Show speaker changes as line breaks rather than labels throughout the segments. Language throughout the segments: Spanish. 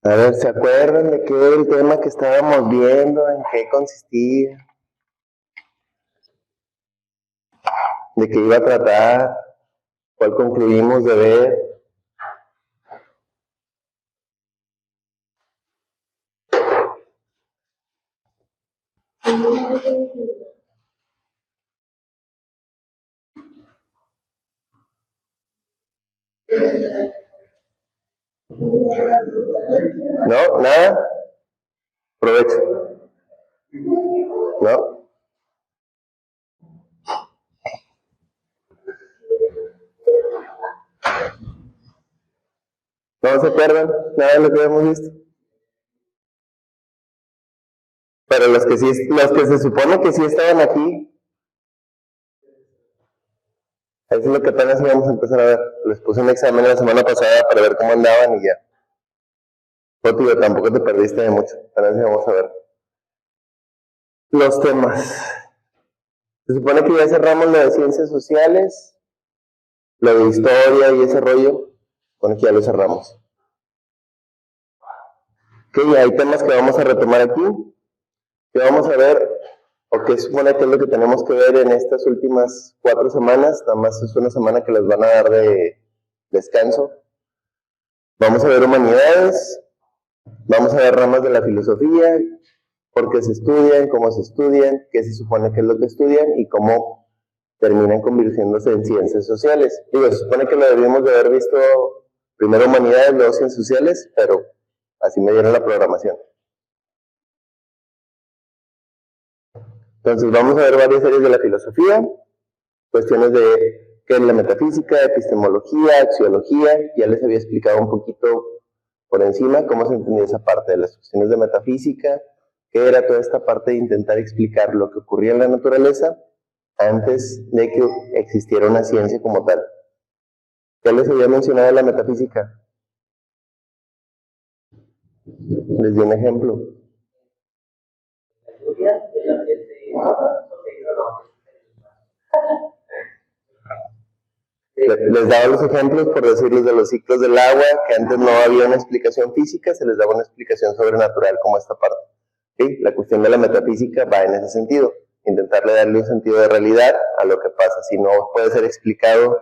A ver, ¿se acuerdan de qué el tema que estábamos viendo? ¿En qué consistía? ¿De qué iba a tratar? ¿Cuál concluimos de ver? ¿No? ¿Nada? Provecho. ¿No? ¿No se acuerdan? Nada de lo que habíamos visto. Pero los que se supone que sí estaban aquí, eso es lo que apenas íbamos a empezar a ver. Les puse un examen la semana pasada para ver cómo andaban y ya. No, tío, tampoco te perdiste de mucho. Apenas íbamos a ver los temas. Se supone que ya cerramos lo de ciencias sociales, lo de historia y ese rollo. Bueno, que ya lo cerramos. Ok, hay temas que vamos a retomar aquí, que vamos a ver, o que supone que es lo que tenemos que ver en estas últimas 4 semanas, nada más es una semana que les van a dar de descanso. Vamos a ver humanidades, vamos a ver ramas de la filosofía, por qué se estudian, cómo se estudian, qué se supone que es lo que estudian y cómo terminan convirtiéndose en ciencias sociales. Digo, se supone que lo debimos de haber visto primero humanidades, luego ciencias sociales, pero así me dieron la programación. Entonces vamos a ver varias series de la filosofía, cuestiones de qué es la metafísica, epistemología, axiología, ya les había explicado un poquito por encima cómo se entendía esa parte de las cuestiones de metafísica, qué era toda esta parte de intentar explicar lo que ocurría en la naturaleza antes de que existiera una ciencia como tal. Ya les había mencionado la metafísica. Les di un ejemplo. Les daba los ejemplos, por decirles, de los ciclos del agua, que antes no había una explicación física, se les daba una explicación sobrenatural como esta parte. ¿Sí? La cuestión de la metafísica va en ese sentido, intentarle darle un sentido de realidad a lo que pasa. Si no puede ser explicado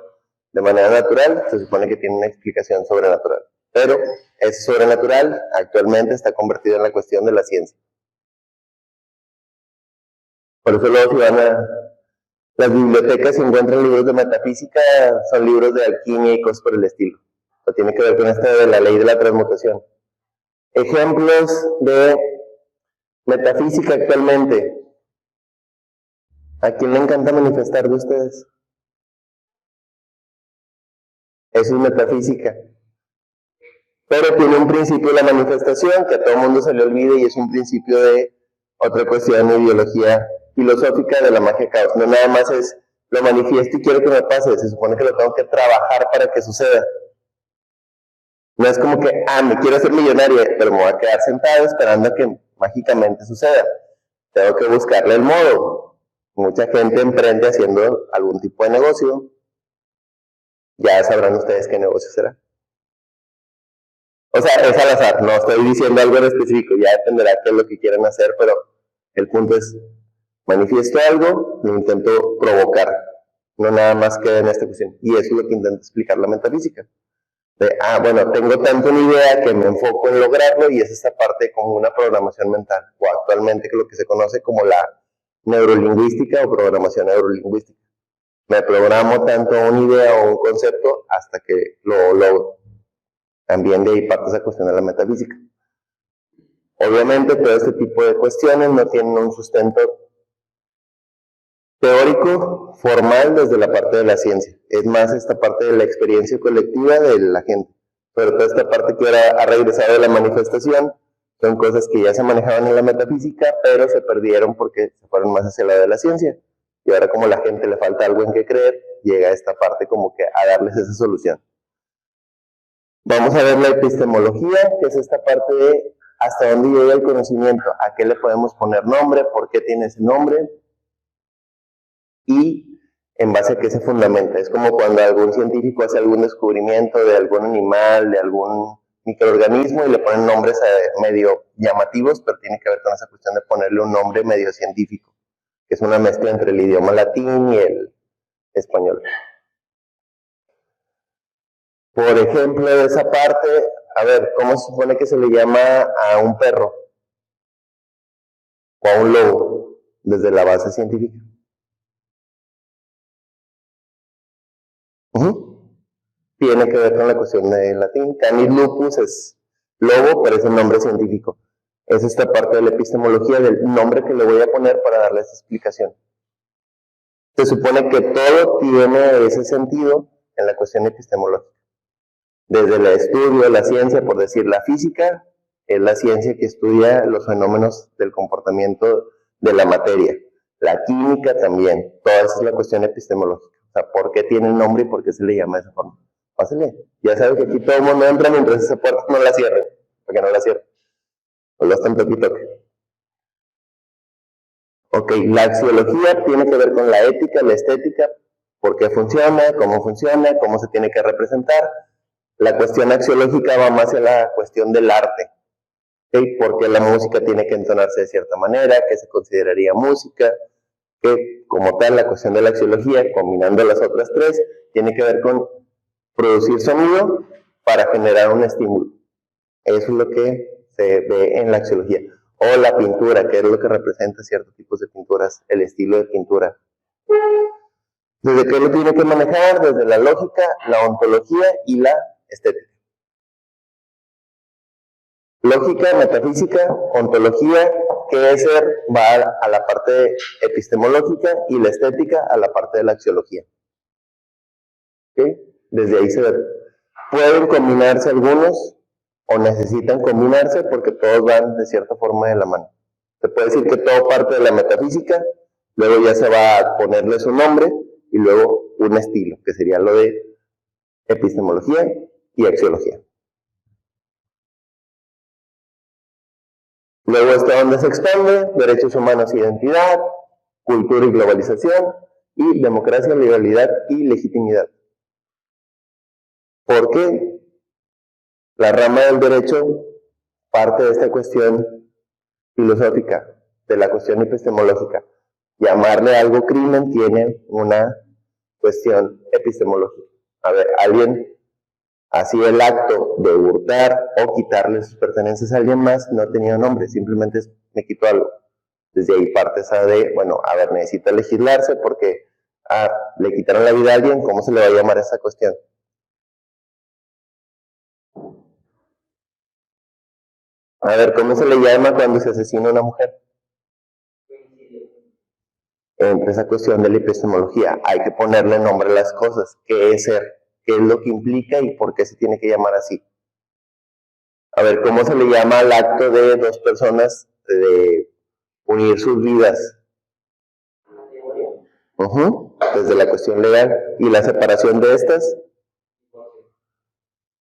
de manera natural, se supone que tiene una explicación sobrenatural. Pero ese sobrenatural actualmente está convertido en la cuestión de la ciencia. Por eso luego si van a las bibliotecas, si encuentran libros de metafísica, son libros de alquimia y cosas por el estilo. O tiene que ver con esto de la ley de la transmutación. Ejemplos de metafísica actualmente. ¿A quién le encanta manifestar de ustedes? Eso es metafísica. Pero tiene un principio de la manifestación que a todo el mundo se le olvida y es un principio de otra cuestión de ideología filosófica de la magia caos. No nada más es lo manifiesto y quiero que me pase, se supone que lo tengo que trabajar para que suceda. No es como que, me quiero hacer millonaria, pero me voy a quedar sentado esperando a que mágicamente suceda. Tengo que buscarle el modo. Mucha gente emprende haciendo algún tipo de negocio. Ya sabrán ustedes qué negocio será. O sea, es al azar, no estoy diciendo algo en específico, ya dependerá qué es lo que quieran hacer, pero el punto es, manifiesto algo, lo intento provocar, no nada más queda en esta cuestión. Y eso es lo que intenta explicar la metafísica. De, bueno, tengo tanto una idea que me enfoco en lograrlo y es esta parte como una programación mental, o actualmente lo que se conoce como la neurolingüística o programación neurolingüística. Me programo tanto una idea o un concepto hasta que lo logro. También de ahí parte esa cuestión de la metafísica. Obviamente todo este tipo de cuestiones no tienen un sustento teórico, formal desde la parte de la ciencia. Es más esta parte de la experiencia colectiva de la gente. Pero toda esta parte que ahora ha regresado de la manifestación son cosas que ya se manejaban en la metafísica, pero se perdieron porque se fueron más hacia el lado de la ciencia. Y ahora como la gente le falta algo en que creer, llega esta parte como que a darles esa solución. Vamos a ver la epistemología, que es esta parte de hasta dónde llega el conocimiento, a qué le podemos poner nombre, por qué tiene ese nombre y en base a qué se fundamenta. Es como cuando algún científico hace algún descubrimiento de algún animal, de algún microorganismo y le ponen nombres medio llamativos, pero tiene que ver con esa cuestión de ponerle un nombre medio científico, que es una mezcla entre el idioma latín y el español. Por ejemplo, de esa parte, a ver, ¿cómo se supone que se le llama a un perro? O a un lobo, desde la base científica. Tiene que ver con la cuestión del latín. Canis lupus es lobo, pero es un nombre científico. Es esta parte de la epistemología del nombre que le voy a poner para darle esa explicación. Se supone que todo tiene ese sentido en la cuestión epistemológica. Desde el estudio de la ciencia, por decir, la física es la ciencia que estudia los fenómenos del comportamiento de la materia. La química también. Toda esa es la cuestión epistemológica. O sea, ¿por qué tiene el nombre y por qué se le llama de esa forma? Pásale. Ya sabes que aquí todo el mundo entra mientras esa puerta no la cierren. Para que no la cierren. O lo están toque y toque. Ok, la axiología tiene que ver con la ética, la estética, por qué funciona, cómo se tiene que representar. La cuestión axiológica va más hacia la cuestión del arte. ¿Okay? ¿Por qué la música tiene que entonarse de cierta manera? ¿Qué se consideraría música? Que como tal, la cuestión de la axiología, combinando las otras tres, tiene que ver con producir sonido para generar un estímulo. Eso es lo que se ve en la axiología. O la pintura, que es lo que representa ciertos tipos de pinturas, el estilo de pintura. ¿Desde qué lo tiene que manejar? Desde la lógica, la ontología y la estética. Lógica, metafísica, ontología, que es va a la parte epistemológica y la estética a la parte de la axiología. ¿Okay? Desde ahí se ve. Pueden combinarse algunos o necesitan combinarse porque todos van de cierta forma de la mano. Se puede decir que todo parte de la metafísica, luego ya se va a ponerle su nombre y luego un estilo, que sería lo de epistemología y axiología. Luego está donde se expande, derechos humanos e identidad, cultura y globalización, y democracia, legalidad y legitimidad. ¿Por qué? La rama del derecho parte de esta cuestión filosófica, de la cuestión epistemológica. Llamarle algo crimen tiene una cuestión epistemológica. A ver, alguien hacía el acto de hurtar o quitarle sus pertenencias a alguien más, no tenía nombre, simplemente me quitó algo. Desde ahí parte esa de, bueno, a ver, necesita legislarse porque le quitaron la vida a alguien, ¿cómo se le va a llamar a esa cuestión? A ver, ¿cómo se le llama cuando se asesina a una mujer? Entre esa cuestión de la epistemología, hay que ponerle nombre a las cosas. ¿Qué es ser? ¿Qué es lo que implica y por qué se tiene que llamar así? A ver, ¿cómo se le llama al acto de dos personas de unir sus vidas? Desde la cuestión legal. ¿Y la separación de estas?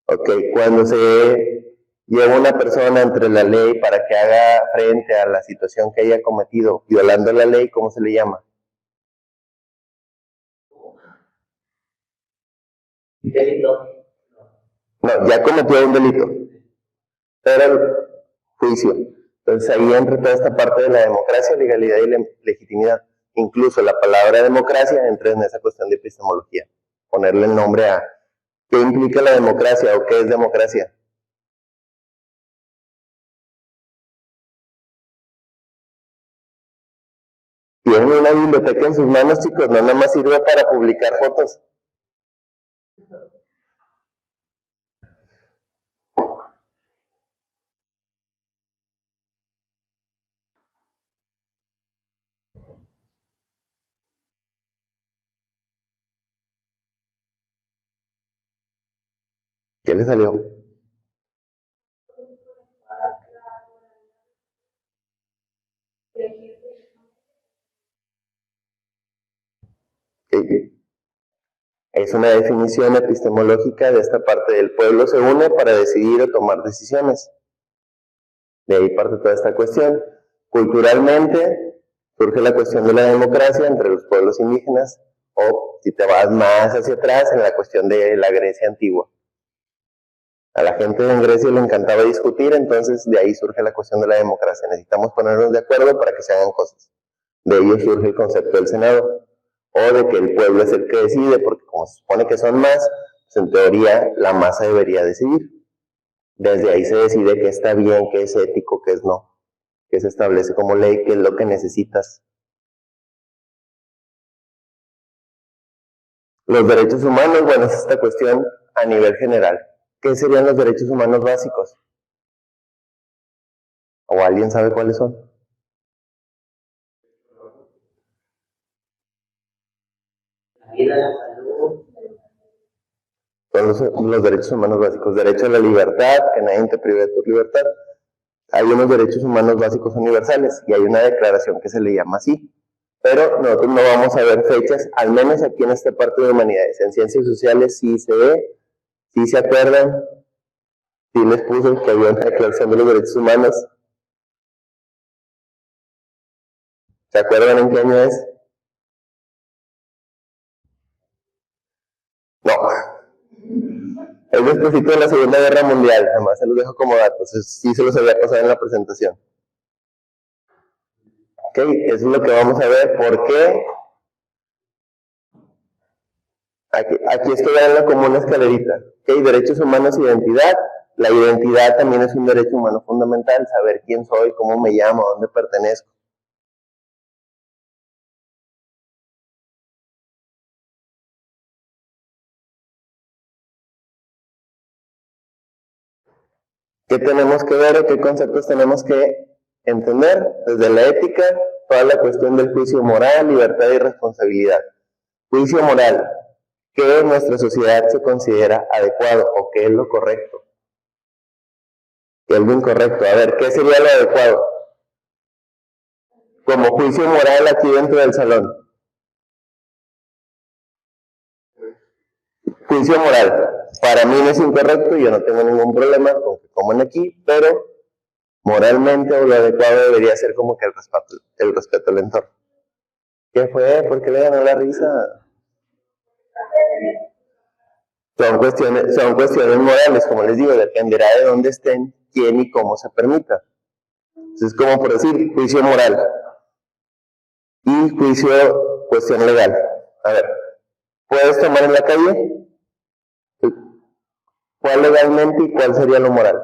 Ok, cuando se lleva una persona entre la ley para que haga frente a la situación que haya cometido, violando la ley, ¿cómo se le llama? Delito. No, ya cometió un delito. Pero el juicio. Entonces ahí entra toda esta parte de la democracia, legalidad y legitimidad. Incluso la palabra democracia entra en esa cuestión de epistemología. Ponerle el nombre a qué implica la democracia o qué es democracia. Tienen una biblioteca en sus manos, chicos, no nada más sirve para publicar fotos. ¿Qué le salió? Es una definición epistemológica de esta parte del pueblo se une para decidir o tomar decisiones. De ahí parte toda esta cuestión. Culturalmente surge la cuestión de la democracia entre los pueblos indígenas o si te vas más hacia atrás en la cuestión de la Grecia antigua. A la gente en Grecia le encantaba discutir, entonces de ahí surge la cuestión de la democracia. Necesitamos ponernos de acuerdo para que se hagan cosas. De ello surge el concepto del Senado, o de que el pueblo es el que decide, porque como se supone que son más, pues en teoría la masa debería decidir. Desde ahí se decide qué está bien, qué es ético, qué es no, qué se establece como ley, qué es lo que necesitas. Los derechos humanos, bueno, es esta cuestión a nivel general. ¿Qué serían los derechos humanos básicos? ¿O alguien sabe cuáles son?
La vida, la salud.
Son los derechos humanos básicos. Derecho a la libertad, que nadie te prive de tu libertad. Hay unos derechos humanos básicos universales y hay una declaración que se le llama así. Pero nosotros no vamos a ver fechas, al menos aquí en esta parte de humanidades. En ciencias sociales sí se ve, sí se acuerdan, sí les puse que había una declaración de los derechos humanos. ¿Se acuerdan en qué año es? No. Es después de la Segunda Guerra Mundial, además se los dejo como datos, sí se los había pasado en la presentación. Ok, eso es lo que vamos a ver, ¿por qué? Aquí estoy dando como una escalerita. Ok, derechos humanos, identidad. La identidad también es un derecho humano fundamental, saber quién soy, cómo me llamo, a dónde pertenezco. ¿Qué tenemos que ver o qué conceptos tenemos que entender? Desde la ética, toda la cuestión del juicio moral, libertad y responsabilidad. Juicio moral, ¿qué en nuestra sociedad se considera adecuado o qué es lo correcto? ¿Qué es lo incorrecto? A ver, ¿qué sería lo adecuado? Como juicio moral aquí dentro del salón. Juicio moral. Para mí no es incorrecto, yo no tengo ningún problema con que coman aquí, pero moralmente o lo adecuado debería ser como que el respeto al entorno. ¿Qué fue? ¿Por qué le ganó la risa? Son cuestiones morales, como les digo, dependerá de dónde estén, quién y cómo se permita. Entonces, es como por decir, juicio moral y juicio, cuestión legal. A ver, ¿puedes tomar en la calle? ¿Cuál legalmente y cuál sería lo moral?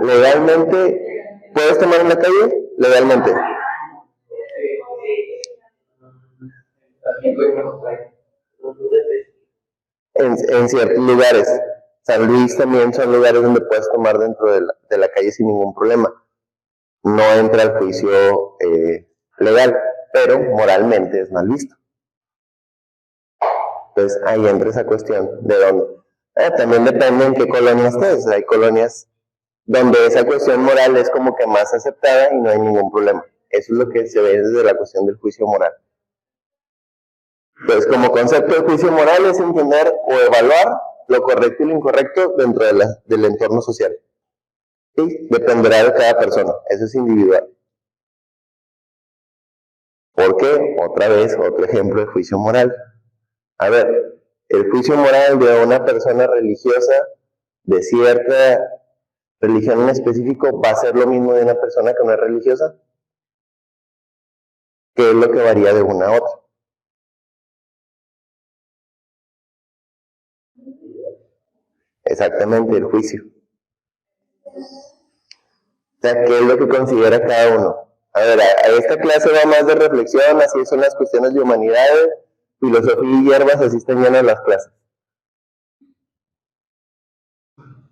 Legalmente, ¿puedes tomar en la calle? Legalmente. En ciertos lugares. San Luis también son lugares donde puedes tomar dentro de la calle sin ningún problema. No entra al juicio legal, pero moralmente es mal visto. Entonces ahí entra esa cuestión de dónde. También depende en qué colonia estés. Hay colonias donde esa cuestión moral es como que más aceptada y no hay ningún problema. Eso es lo que se ve desde la cuestión del juicio moral. Entonces, como concepto de juicio moral es entender o evaluar lo correcto y lo incorrecto dentro del entorno social. ¿Sí? Dependerá de cada persona, eso es individual. ¿Por qué? Otra vez, otro ejemplo de juicio moral. A ver, el juicio moral de una persona religiosa de cierta religión en específico va a ser lo mismo de una persona que no es religiosa. ¿Qué es lo que varía de una a otra? Exactamente, el juicio. O sea, ¿qué es lo que considera cada uno? A ver, a esta clase va más de reflexión, así son las cuestiones de humanidades, filosofía y hierbas, así están llenas las clases.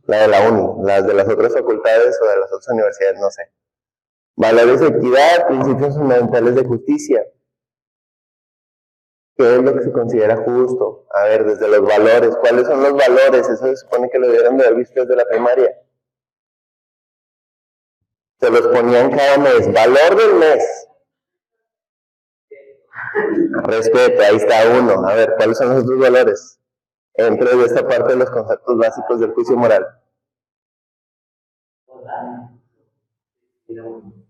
La de la uni, las de las otras facultades o de las otras universidades, no sé. Valores de equidad, principios fundamentales de justicia. ¿Qué es lo que se considera justo? A ver, desde los valores, ¿cuáles son los valores? Eso se supone que lo debieron de haber visto desde la primaria. Se los ponían cada mes. Valor del mes. Respeto, ahí está uno. A ver, ¿cuáles son los otros valores? Entre de esta parte de los conceptos básicos del juicio moral.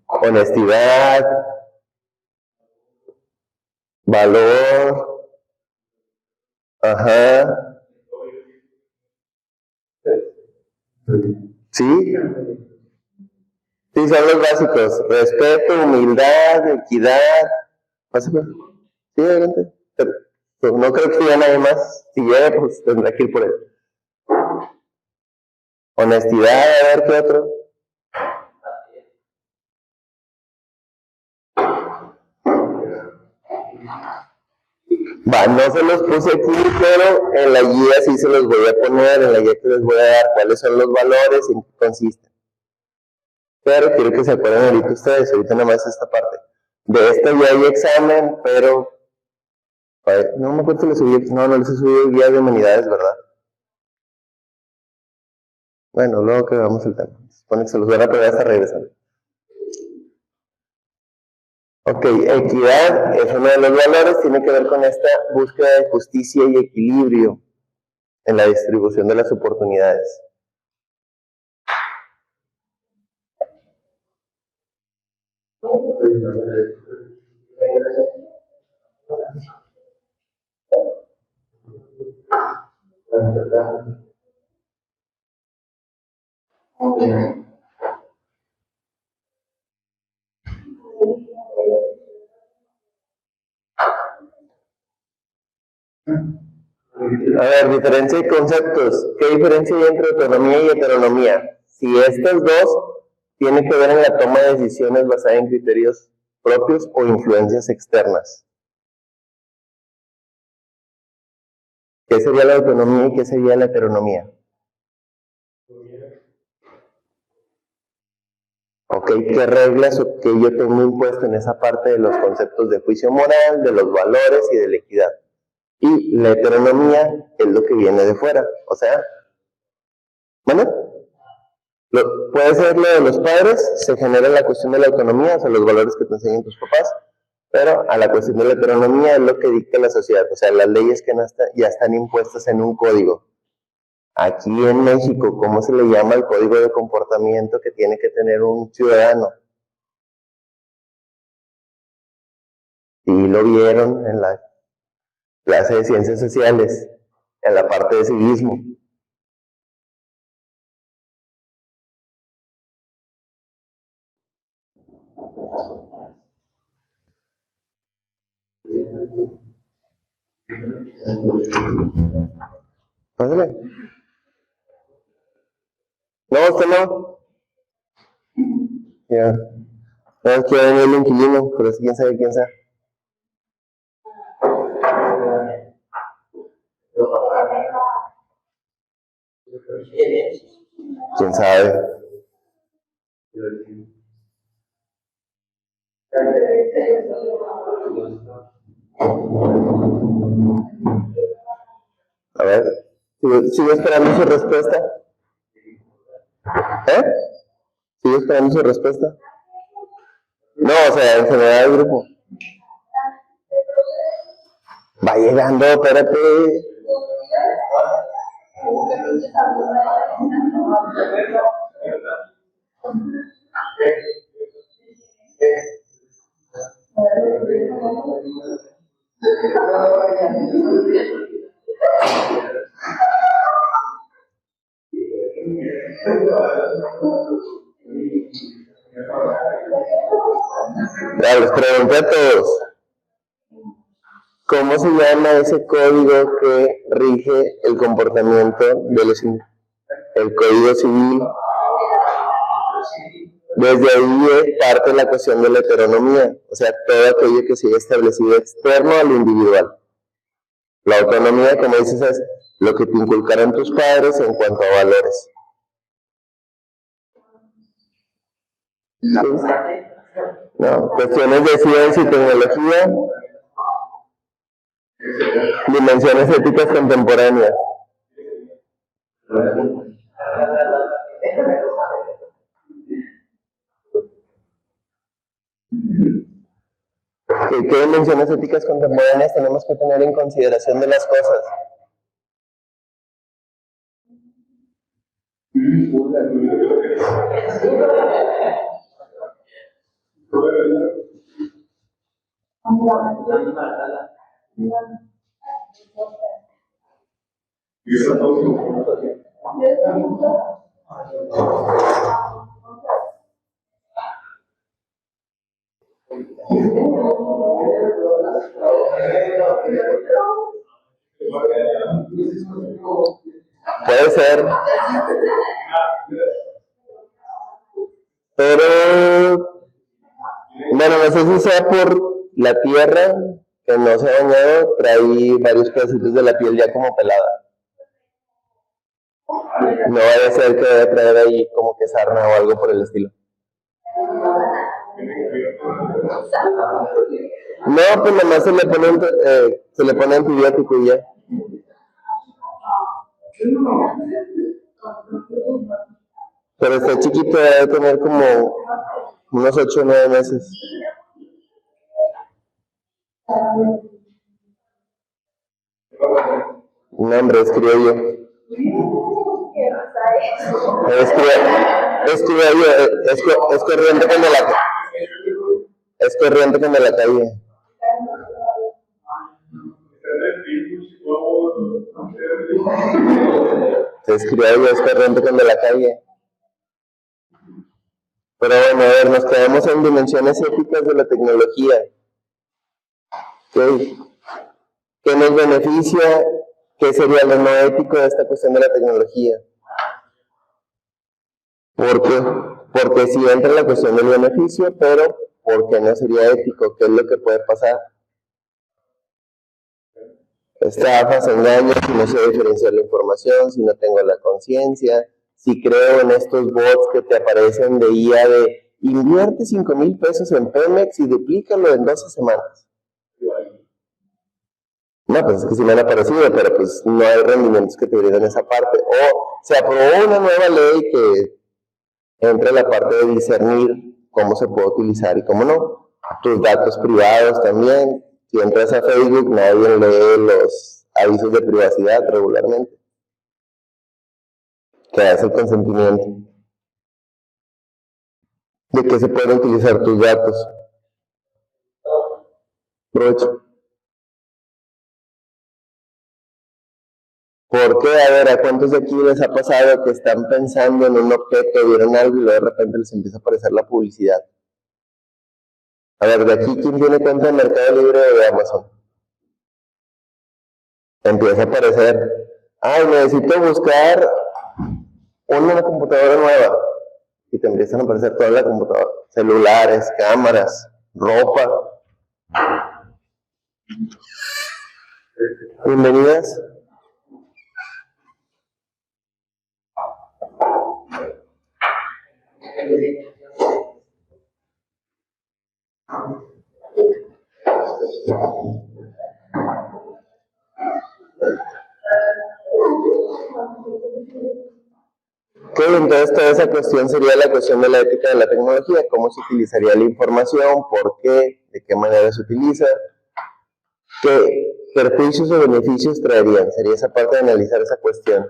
Honestidad, valor, Ajá. Sí. Sí, son los básicos. Respeto, humildad, equidad. Pásame. Sí, adelante. Pero no creo que haya nadie más. Si llega, pues tendrá que ir por él. Honestidad, a ver qué otro. Va, no se los puse aquí, pero en la guía sí se los voy a poner, en la guía que les voy a dar cuáles son los valores y en qué consisten. Pero quiero que se acuerden ahorita ustedes, ahorita nada más esta parte. De esta ya hay examen, pero no me acuerdo si les subí, no les he subido guía de humanidades, ¿verdad? Bueno, luego que veamos el tema. Se supone que se los voy a pegar hasta regresar. Ok, equidad es uno de los valores, tiene que ver con esta búsqueda de justicia y equilibrio en la distribución de las oportunidades. A ver, diferencia de conceptos. ¿Qué diferencia hay entre autonomía y heteronomía? Si estas dos tienen que ver en la toma de decisiones basada en criterios propios o influencias externas. ¿Qué sería la autonomía y qué sería la heteronomía? Ok, ¿qué reglas o qué yo tengo impuesto en esa parte de los conceptos de juicio moral, de los valores y de la equidad? Y la heteronomía es lo que viene de fuera, o sea, ¿bueno? Puede ser lo de los padres, se genera la cuestión de la autonomía, o sea, los valores que te enseñan tus papás, pero a la cuestión de la heteronomía es lo que dicta la sociedad, o sea, las leyes que ya están impuestas en un código. Aquí en México, ¿cómo se le llama el código de comportamiento que tiene que tener un ciudadano? Y lo vieron en la clase de ciencias sociales, en la parte de civismo. Pásale. No, usted no. Ya. No, es que venir el inquilino, pero es quién sabe quién sea. ¿Quién sabe? A ver, sigo esperando su respuesta. ¿Eh? ¿Sigo esperando su respuesta? No, o sea, en general el grupo. Va llegando, espérate. Ya les pregunté a todos. ¿Cómo se llama ese código que rige el comportamiento de los el Código Civil? Desde ahí parte la cuestión de la heteronomía, o sea, todo aquello que sigue establecido externo al individual. La autonomía, como dices, es lo que te inculcaron tus padres en cuanto a valores. ¿Sí? No, cuestiones de ciencia y tecnología, dimensiones éticas contemporáneas. ¿Qué dimensiones éticas contemporáneas tenemos que tener en consideración de las cosas? Puede ser, pero bueno, no sé si sea por la tierra que no se ha dañado, trae varios pedacitos de la piel ya como pelada. No vaya a ser que vaya a traer ahí como que sarna o algo por el estilo. No, pues nomás se le pone antibiótico y ya. Pero está chiquito, debe tener como unos 8 o 9 meses. No, hombre, es criollo. Es corriente cuando la calle. Es criollo, es corriente cuando la calle. Pero bueno, a ver, nos quedamos en dimensiones éticas de la tecnología. ¿Qué nos beneficia? ¿Qué sería lo no ético de esta cuestión de la tecnología? ¿Por qué? Porque sí entra la cuestión del beneficio, pero ¿por qué no sería ético? ¿Qué es lo que puede pasar? Estafas, engaños, si no sé diferenciar la información, si no tengo la conciencia, si creo en estos bots que te aparecen de IA de invierte 5,000 pesos en Pemex y duplícalo en 12 semanas. No, pues es que sí me han aparecido, pero pues no hay rendimientos que te brindan esa parte. O se aprobó una nueva ley que entra en la parte de discernir cómo se puede utilizar y cómo no. Tus datos privados también. Si entras a Facebook, nadie lee los avisos de privacidad regularmente. Que hace el consentimiento de que se pueden utilizar tus datos. Provecho. ¿Por qué? A ver, ¿a cuántos de aquí les ha pasado que están pensando en un objeto, vieron algo y luego de repente les empieza a aparecer la publicidad? A ver, de aquí, ¿quién tiene cuenta de Mercado Libre o de Amazon? Empieza a aparecer, ay, necesito buscar una computadora nueva. Y te empiezan a aparecer toda la computadora, celulares, cámaras, ropa. Bienvenidas. Entonces toda esa cuestión sería la cuestión de la ética de la tecnología, cómo se utilizaría la información, por qué, de qué manera se utiliza, qué perjuicios o beneficios traerían, sería esa parte de analizar esa cuestión.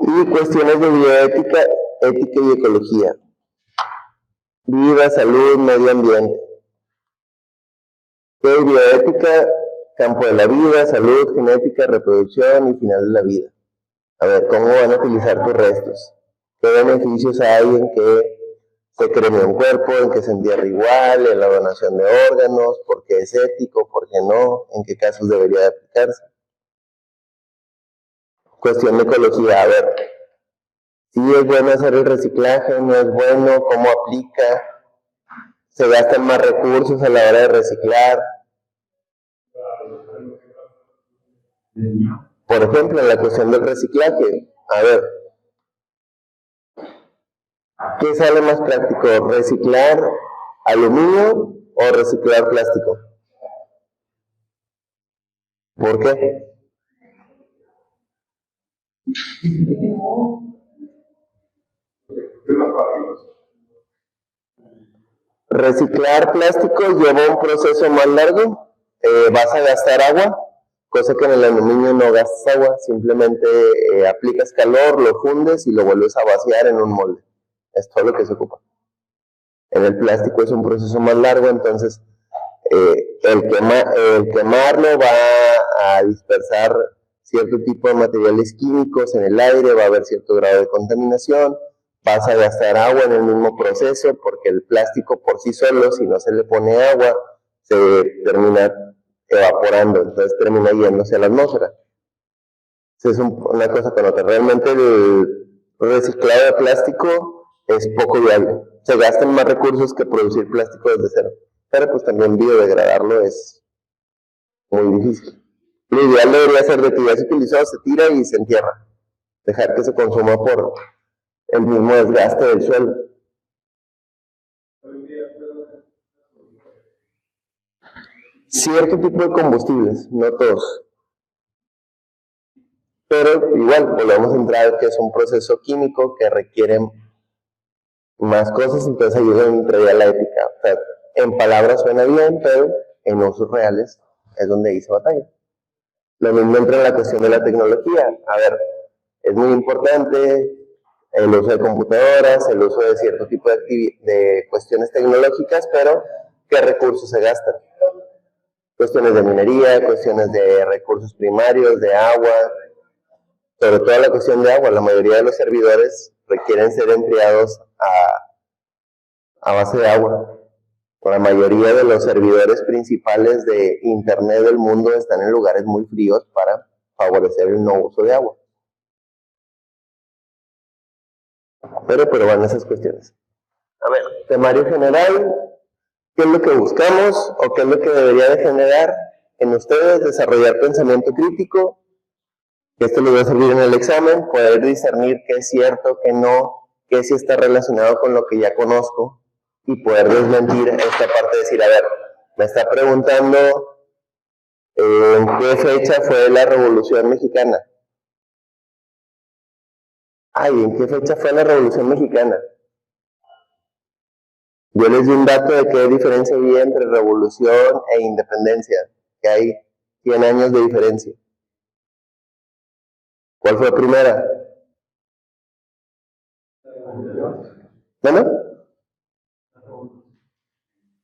Y cuestiones de bioética, ética y ecología. Vida, salud, medio ambiente. ¿Qué es bioética? Campo de la vida, salud, genética, reproducción y final de la vida. A ver, ¿cómo van a utilizar tus restos? ¿Qué beneficios hay en que se creme un cuerpo, en que se entierre igual, en la donación de órganos? ¿Por qué es ético? ¿Por qué no? ¿En qué casos debería de aplicarse? Cuestión de ecología, a ver, si es bueno hacer el reciclaje, no es bueno, cómo aplica, se gastan más recursos a la hora de reciclar. Por ejemplo, en la cuestión del reciclaje, a ver, ¿qué sale más práctico? ¿Reciclar aluminio o reciclar plástico? ¿Por qué? Reciclar plástico lleva un proceso más largo, vas a gastar agua, cosa que en el aluminio no gastas agua, simplemente aplicas calor, lo fundes y lo vuelves a vaciar en un molde. Es todo lo que se ocupa. En el plástico es un proceso más largo, entonces el quemarlo va a dispersar cierto tipo de materiales químicos en el aire, va a haber cierto grado de contaminación, vas a gastar agua en el mismo proceso, porque el plástico por sí solo, si no se le pone agua, se termina evaporando, entonces termina yéndose a la atmósfera. Es una cosa con otra. Realmente el reciclado de plástico es poco viable. Se gastan más recursos que producir plástico desde cero. Pero pues también biodegradarlo es muy difícil. Lo ideal debería ser de que ya se utilizó, se tira y se entierra. Dejar que se consuma por el mismo desgaste del suelo. Cierto tipo de combustibles, no todos. Pero igual, volvemos a entrar que es un proceso químico que requiere más cosas, entonces ahí es donde entraría la ética. O sea, en palabras suena bien, pero en usos reales es donde hice batalla. Lo mismo entra en la cuestión de la tecnología. A ver, es muy importante el uso de computadoras, el uso de cierto tipo de cuestiones tecnológicas, pero ¿qué recursos se gastan? Cuestiones de minería, cuestiones de recursos primarios, de agua, sobre todo la cuestión de agua. La mayoría de los servidores requieren ser enfriados a base de agua. La mayoría de los servidores principales de Internet del mundo están en lugares muy fríos para favorecer el no uso de agua. Pero van esas cuestiones. A ver, temario general, ¿qué es lo que buscamos o qué es lo que debería de generar en ustedes? Desarrollar pensamiento crítico. Esto les va a servir en el examen, poder discernir qué es cierto, qué no, qué sí está relacionado con lo que ya conozco y poder desmentir esta parte de decir, a ver, me está preguntando en qué fecha fue la Revolución Mexicana. Ay, ¿en qué fecha fue la Revolución Mexicana? Yo les di un dato de qué diferencia había entre revolución e independencia, que hay 100 años de diferencia. ¿Cuál fue la primera? ¿Bueno?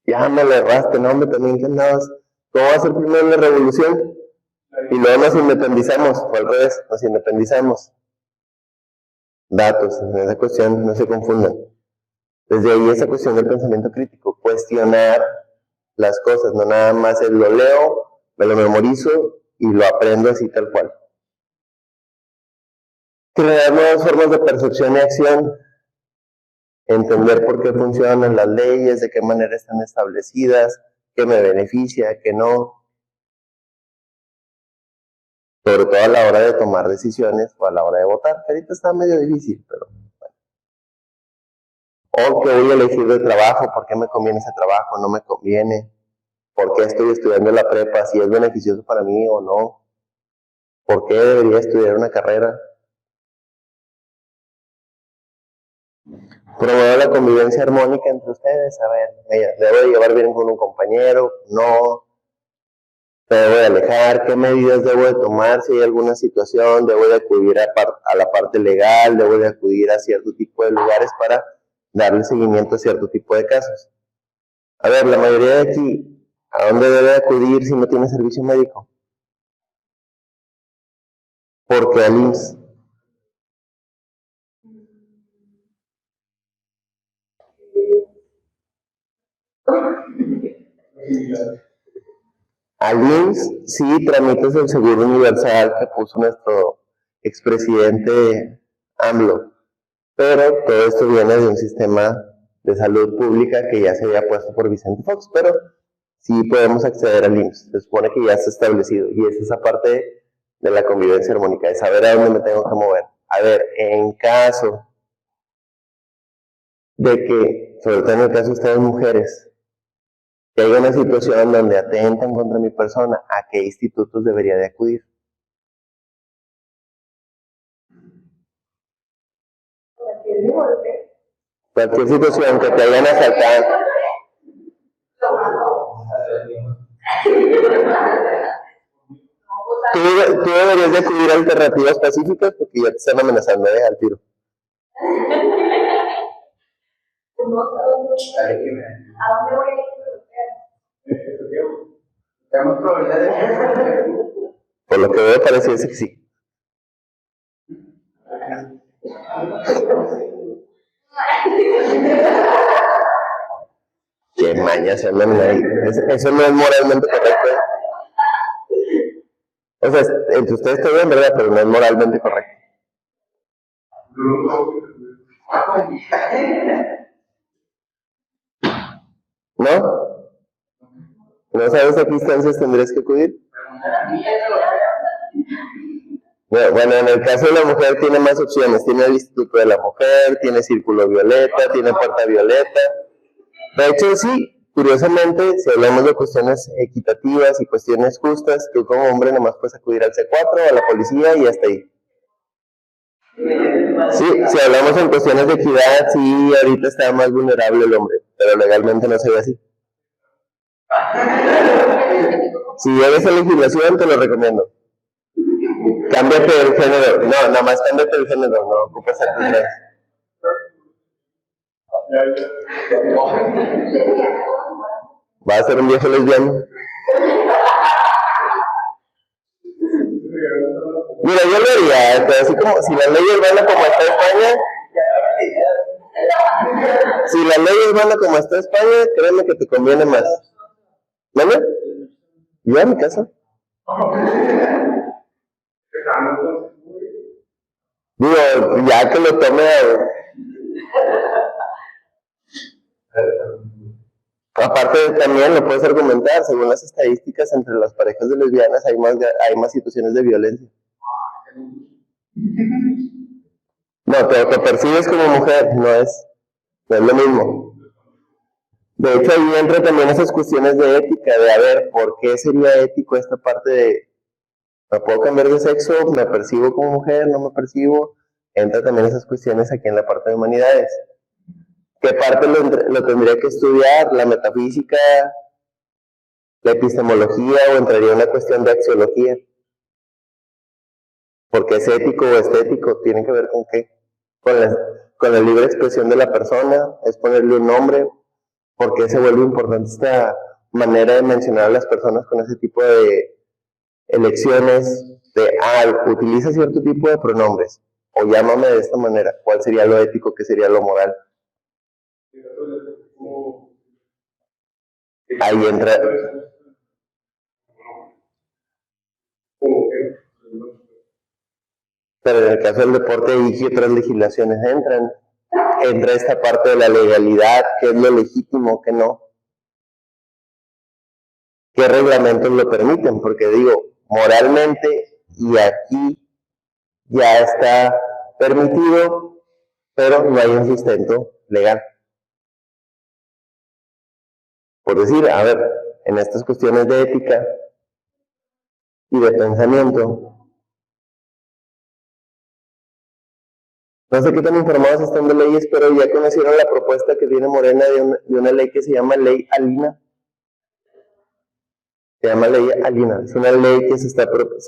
Ya me le erraste, no, hombre, también que andabas. ¿Cómo va a ser primero la revolución? Y luego nos independizamos, o al revés, nos independizamos. Datos, en esa cuestión no se confundan. Desde ahí esa cuestión del pensamiento crítico, cuestionar las cosas, no nada más es lo leo, me lo memorizo y lo aprendo así tal cual. Crear nuevas formas de percepción y acción, entender por qué funcionan las leyes, de qué manera están establecidas, qué me beneficia, qué no. Sobre todo a la hora de tomar decisiones o a la hora de votar, que ahorita está medio difícil, pero bueno. O que voy a elegir de trabajo, ¿por qué me conviene ese trabajo? ¿No me conviene? ¿Por qué estoy estudiando la prepa? ¿Si es beneficioso para mí o no? ¿Por qué debería estudiar una carrera? Promover la convivencia armónica entre ustedes. A ver, ¿debo de llevar bien con un compañero? No. ¿Me debo de alejar? ¿Qué medidas debo de tomar si hay alguna situación? ¿Debo de acudir a la parte legal? ¿Debo de acudir a cierto tipo de lugares para darle seguimiento a cierto tipo de casos? A ver, la mayoría de aquí, ¿a dónde debe acudir si no tiene servicio médico? Porque al IMSS. Al IMSS sí tramitas el seguro universal que puso nuestro expresidente AMLO, pero todo esto viene de un sistema de salud pública que ya se había puesto por Vicente Fox, pero sí podemos acceder al IMSS, se supone que ya está establecido, y es esa parte de la convivencia armónica, de saber a dónde me tengo que mover. A ver, en caso de que, sobre todo en el caso de ustedes mujeres, que haya una situación donde atentan contra mi persona, ¿a qué institutos debería de acudir? Cualquier situación que te hayan asaltado. Tú deberías de acudir a alternativas pacíficas porque ya te están amenazando al tiro. ¿A dónde voy a ir? Tenemos probabilidad de Por lo que veo pareciese que sí. Qué mañas se andan ahí. Eso no es moralmente correcto. O sea, entre ustedes está bien, ¿verdad? Pero no es moralmente correcto. ¿No? ¿No sabes a qué instancias tendrías que acudir? Bueno, en el caso de la mujer tiene más opciones. Tiene el Instituto de la Mujer, tiene Círculo Violeta, tiene Puerta Violeta. De hecho, sí, curiosamente, si hablamos de cuestiones equitativas y cuestiones justas, tú como hombre nomás puedes acudir al C4, a la policía y hasta ahí. Sí, si hablamos en cuestiones de equidad, sí, ahorita está más vulnerable el hombre, pero legalmente no se ve así. Si llegas a legislación, te lo recomiendo. Cámbiate el género. No, nada más cámbiate el género, no ocupas actividad. ¿Va a ser un viejo lesbiano? Mira, yo lo haría, así como si las leyes van a como está España. Si las leyes van a como está España, créeme que te conviene más. ¿Vale? ¿Yo a mi casa? Digo, ya que lo tome. Aparte también lo puedes argumentar, según las estadísticas entre las parejas de lesbianas hay más situaciones de violencia. No, te percibes como mujer, no es lo mismo. De hecho, ahí entra también esas cuestiones de ética, de a ver, ¿por qué sería ético esta parte de, ¿me puedo cambiar de sexo? ¿Me percibo como mujer? ¿No me percibo? Entra también esas cuestiones aquí en la parte de humanidades. ¿Qué parte lo tendría que estudiar? ¿La metafísica? ¿La epistemología? ¿O entraría una cuestión de axiología? Porque es ético o estético, tiene que ver con qué? Con la libre expresión de la persona, es ponerle un nombre. ¿Por qué se vuelve importante esta manera de mencionar a las personas con ese tipo de elecciones? Utiliza cierto tipo de pronombres, o llámame de esta manera. ¿Cuál sería lo ético? ¿Qué sería lo moral? Ahí entra. Pero en el caso del deporte, ahí que otras legislaciones entran. Entra esta parte de la legalidad, qué es lo legítimo, qué no. ¿Qué reglamentos lo permiten? Porque digo, moralmente, y aquí ya está permitido, pero no hay un sustento legal. Por decir, a ver, en estas cuestiones de ética y de pensamiento, no sé qué tan informados están de leyes, pero ya conocieron la propuesta que tiene Morena de una ley que se llama Ley Alina. Se llama Ley Alina. Es una ley que se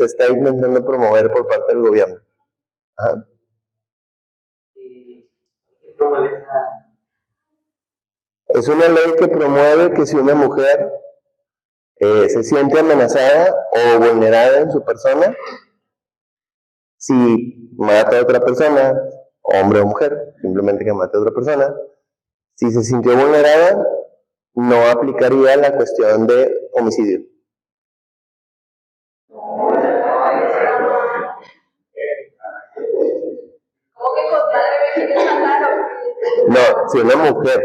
está intentando promover por parte del gobierno. Ajá. Es una ley que promueve que si una mujer se siente amenazada o vulnerada en su persona, si mata a otra persona, hombre o mujer, simplemente que mate a otra persona, si se sintió vulnerada, no aplicaría la cuestión de homicidio. No, si una mujer,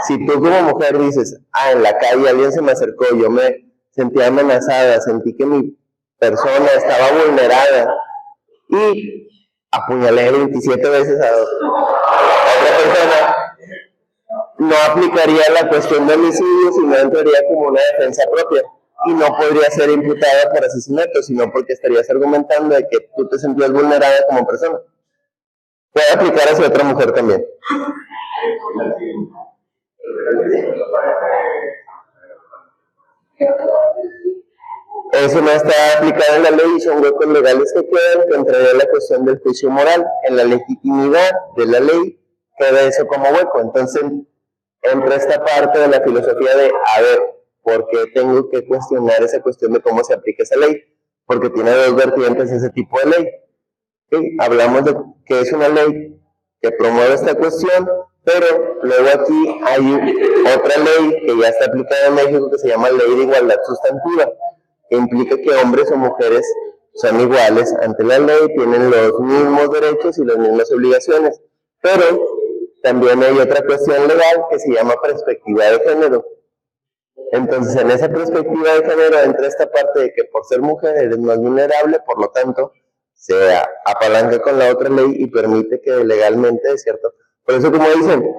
si tú como mujer dices, en la calle alguien se me acercó, yo me sentí amenazada, sentí que mi persona estaba vulnerada y apuñalé 27 veces a otra persona, no aplicaría la cuestión de homicidio, sino entraría como una defensa propia y no podría ser imputada por asesinato, sino porque estarías argumentando de que tú te sentías vulnerada como persona. Puede aplicar hacia otra mujer también. Eso no está aplicado en la ley y son huecos legales que quedan, que entraría la cuestión del juicio moral. En la legitimidad de la ley queda eso como hueco. Entonces entra esta parte de la filosofía de, a ver, ¿por qué tengo que cuestionar esa cuestión de cómo se aplica esa ley? porque tiene dos vertientes ese tipo de ley. ¿Sí? Hablamos de que es una ley que promueve esta cuestión, pero luego aquí hay otra ley que ya está aplicada en México que se llama Ley de Igualdad Sustantiva, que implica que hombres o mujeres son iguales ante la ley, tienen los mismos derechos y las mismas obligaciones, pero también hay otra cuestión legal que se llama perspectiva de género. Entonces, en esa perspectiva de género entra esta parte de que por ser mujer eres más vulnerable, por lo tanto, se apalanca con la otra ley y permite que legalmente, es cierto. Por eso, como dicen,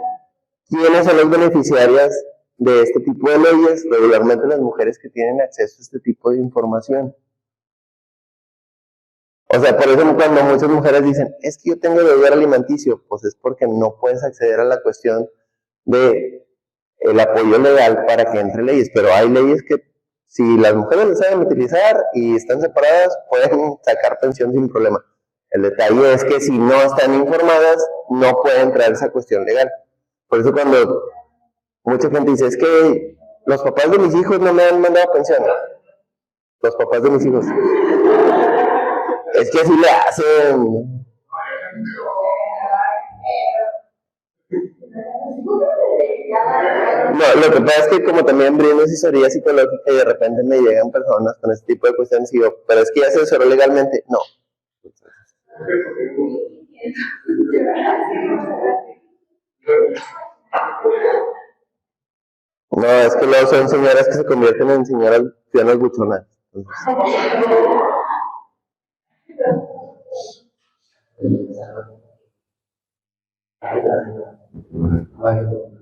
¿quiénes son las beneficiarias de este tipo de leyes? Regularmente las mujeres que tienen acceso a este tipo de información. O sea, por eso cuando muchas mujeres dicen, es que yo tengo deudor alimenticio, pues es porque no puedes acceder a la cuestión de el apoyo legal para que entre leyes, pero hay leyes que si las mujeres las saben utilizar y están separadas, pueden sacar pensión sin problema. El detalle es que si no están informadas, no pueden traer esa cuestión legal. Por eso cuando mucha gente dice, es que los papás de mis hijos no me han mandado pensión. Los papás de mis hijos. Es que así le hacen. No, lo que pasa es que como también brindo asesoría psicológica y de repente me llegan personas con este tipo de cuestiones y digo, pero es que ya se asesoró legalmente. No. No, es que luego son señoras que se convierten en señoras pianas buchonas.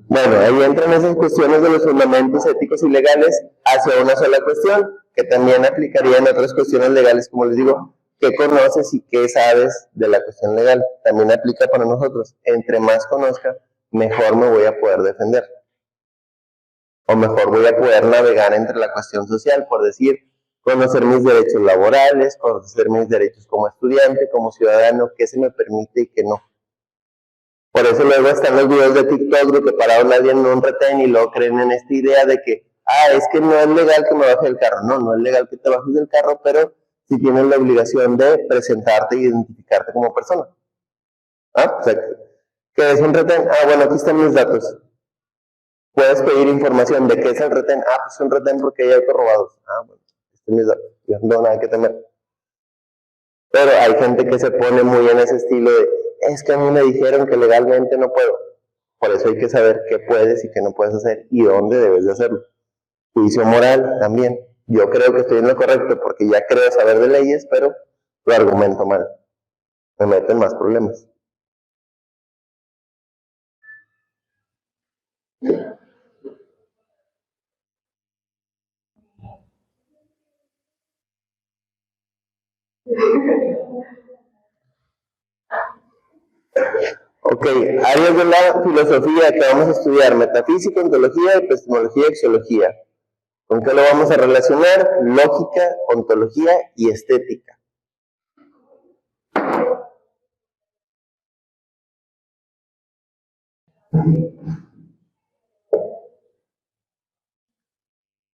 Bueno, ahí entran esas cuestiones de los fundamentos éticos y legales hacia una sola cuestión, que también aplicaría en otras cuestiones legales, como les digo, ¿qué conoces y qué sabes de la cuestión legal? También aplica para nosotros. Entre más conozca, mejor me voy a poder defender. O mejor voy a poder navegar entre la cuestión social, por decir, conocer mis derechos laborales, conocer mis derechos como estudiante, como ciudadano, qué se me permite y qué no. Por eso luego están los videos de TikTok de que pararon a alguien en un retén y luego creen en esta idea de que, es que no es legal que me baje del carro. No, no es legal que te bajes del carro, pero sí tienes la obligación de presentarte e identificarte como persona. O sea, ¿qué es un retén? Bueno, aquí están mis datos. Puedes pedir información de qué es el retén. Pues es un retén porque hay autos robados. Bueno, este es mis datos. Yo no tengo nada que temer. Pero hay gente que se pone muy en ese estilo de, es que a mí me dijeron que legalmente no puedo. Por eso hay que saber qué puedes y qué no puedes hacer y dónde debes de hacerlo. Juicio moral también. Yo creo que estoy en lo correcto porque ya creo saber de leyes, pero lo argumento mal. Me meto en más problemas. Ok, áreas de la filosofía que vamos a estudiar: metafísica, ontología, epistemología, axiología. ¿Con qué lo vamos a relacionar? Lógica, ontología y estética.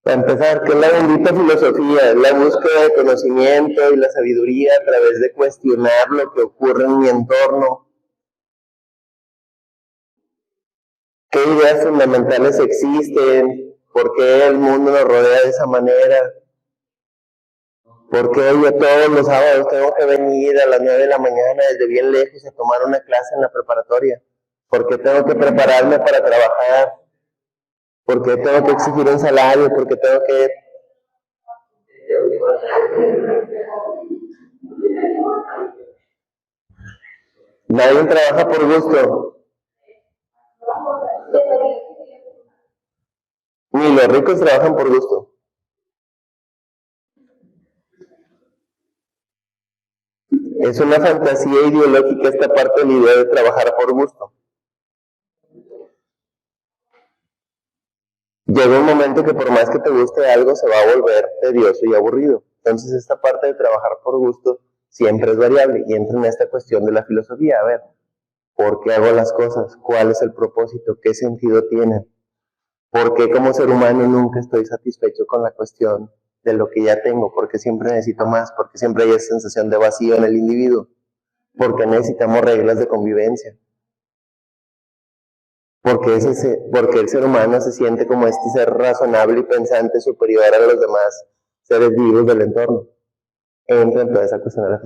Para empezar, ¿qué es la bendita filosofía? Es la búsqueda de conocimiento y la sabiduría a través de cuestionar lo que ocurre en mi entorno. ¿Qué ideas fundamentales existen? ¿Por qué el mundo nos rodea de esa manera? ¿Por qué yo todos los sábados tengo que venir a las 9 de la mañana desde bien lejos a tomar una clase en la preparatoria? ¿Por qué tengo que prepararme para trabajar? ¿Por qué tengo que exigir un salario? ¿Por qué tengo que...? Nadie trabaja por gusto. Ni los ricos trabajan por gusto. Es una fantasía ideológica esta parte de la idea de trabajar por gusto. Llega un momento que por más que te guste algo, se va a volver tedioso y aburrido. Entonces esta parte de trabajar por gusto siempre es variable y entra en esta cuestión de la filosofía. A ver, ¿por qué hago las cosas? ¿Cuál es el propósito? ¿Qué sentido tienen? ¿Por qué como ser humano nunca estoy satisfecho con la cuestión de lo que ya tengo, porque siempre necesito más, porque siempre hay esa sensación de vacío en el individuo, porque necesitamos reglas de convivencia, porque el ser humano se siente como este ser razonable y pensante superior a los demás seres vivos del entorno. Entra en toda esa cuestión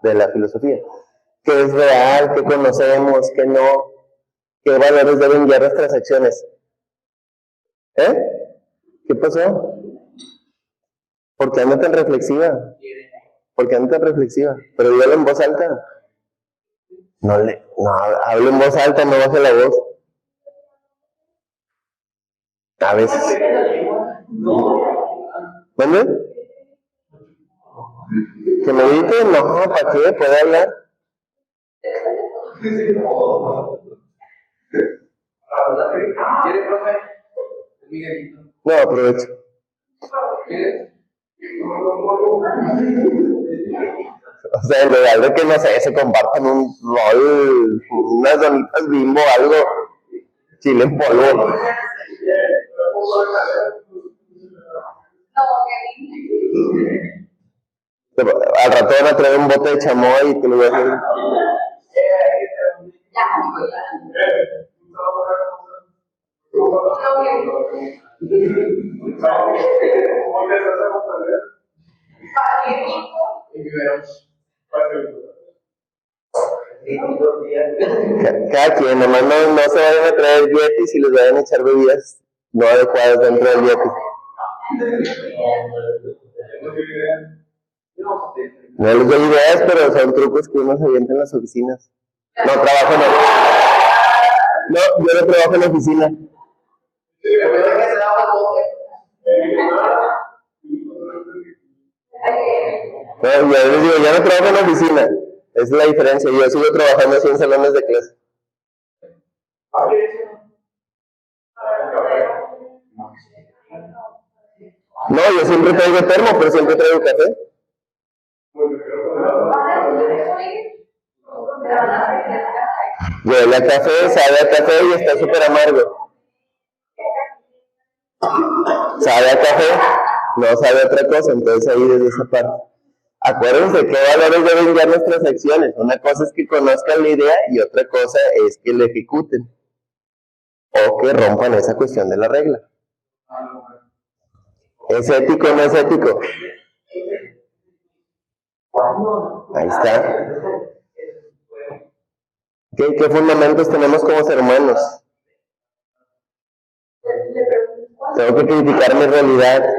de la filosofía. ¿Qué es real? ¿Qué conocemos? ¿Qué no? ¿Qué valores deben guiar nuestras acciones? ¿Qué pasó? ¿Por qué anda tan reflexiva? ¿Por qué anda tan reflexiva? Pero dígalo en voz alta. No, hable en voz alta, no baje la voz. A veces. ¿Dónde? ¿Que me medite? No, ¿para qué? ¿Puede hablar?
¿Quiere, profe? Miguelito.
No, aprovecho.
¿Quiere?
O sea, en lugar de que, no sé, se compartan un rol, unas donitas Bimbo, algo, chile en polvo. Al rato van a traer un bote de chamoy y te lo voy a hacer. Cada quien, nomás no se vayan a traer yetis y les vayan a echar bebidas no adecuadas dentro del yeti. No les doy ideas, pero son trucos que uno se avienta en las oficinas. No trabajo en No, yo no trabajo en la oficina. No, yo les digo, ya no trabajo en la oficina. Esa es la diferencia. Yo sigo trabajando así en salones de clase. No, yo siempre traigo termo, pero siempre traigo café. Huele a café, sabe a café y está súper amargo. Sabe a café, no sabe a otra cosa, entonces ahí desde esa parte. Acuérdense qué valores deben guiar nuestras acciones. Una cosa es que conozcan la idea y otra cosa es que la ejecuten. O que rompan esa cuestión de la regla. ¿Es ético o no es ético? Ahí está. ¿Qué fundamentos tenemos como seres humanos? Tengo que criticar mi realidad.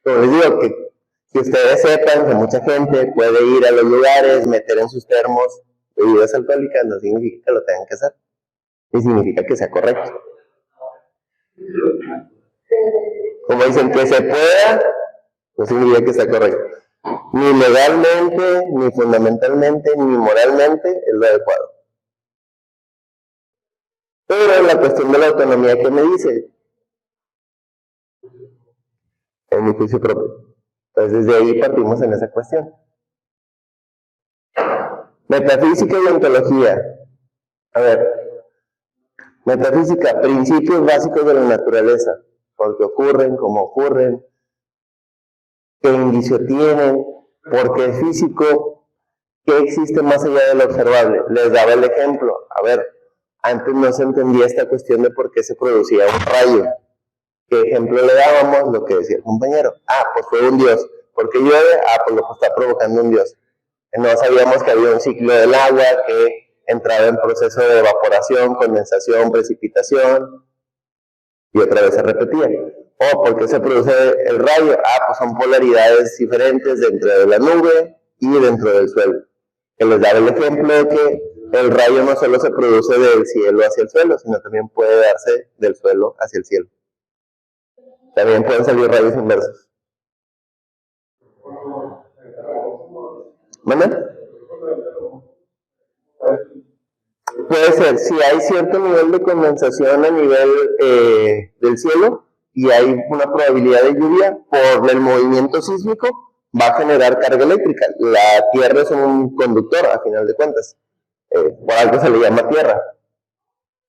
Como les digo, que ustedes sepan que mucha gente puede ir a los lugares, meter en sus termos bebidas alcohólicas, no significa que lo tengan que hacer, ni significa que sea correcto. Como dicen que se pueda, no significa que sea correcto. Ni legalmente, ni fundamentalmente, ni moralmente es lo adecuado. Pero la cuestión de la autonomía, ¿qué me dice? En mi juicio propio. Entonces desde ahí partimos en esa cuestión. Metafísica y ontología. A ver, metafísica, principios básicos de la naturaleza. Por qué ocurren, cómo ocurren, qué indicio tienen, por qué es físico, qué existe más allá de lo observable. Les daba el ejemplo. A ver, antes no se entendía esta cuestión de por qué se producía un rayo. ¿Qué ejemplo le dábamos? Lo que decía el compañero. Pues fue un dios. ¿Por qué llueve? Pues lo está provocando un dios. No sabíamos que había un ciclo del agua que entraba en proceso de evaporación, condensación, precipitación, y otra vez se repetía. ¿Por qué se produce el rayo? Pues son polaridades diferentes dentro de la nube y dentro del suelo. Que les daba el ejemplo de que el rayo no solo se produce del cielo hacia el suelo, sino también puede darse del suelo hacia el cielo. También pueden salir rayos inversos. ¿Manda? Puede ser, si hay cierto nivel de condensación a nivel del cielo y hay una probabilidad de lluvia, por el movimiento sísmico va a generar carga eléctrica. La Tierra es un conductor, a final de cuentas. Por algo se le llama Tierra.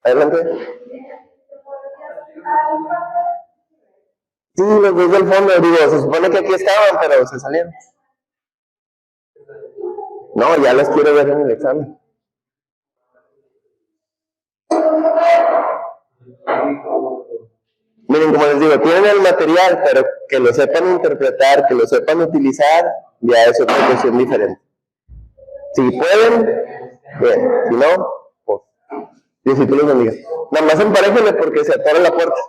Adelante. Sí, los dos del fondo, digo, se supone que aquí estaban, pero se salieron. No, ya los quiero ver en el examen. Miren, como les digo, tienen el material, pero que lo sepan interpretar, que lo sepan utilizar, ya es otra cuestión diferente. Si pueden, bien, si no, pues, Diosito los bendiga. Nada más emparéjenle porque se atora la puerta.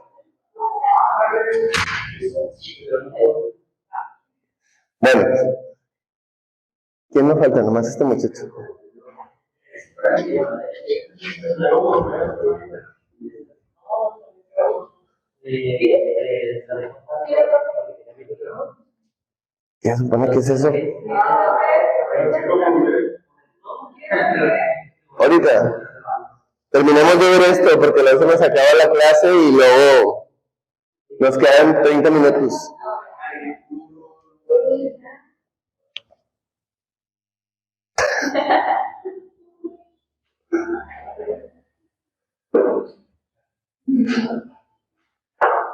Bueno, ¿quién me falta? Nomás este muchacho. ¿Qué se supone que es eso? Ahorita terminemos de ver esto porque luego se nos acaba la clase y luego nos quedan 30 minutos.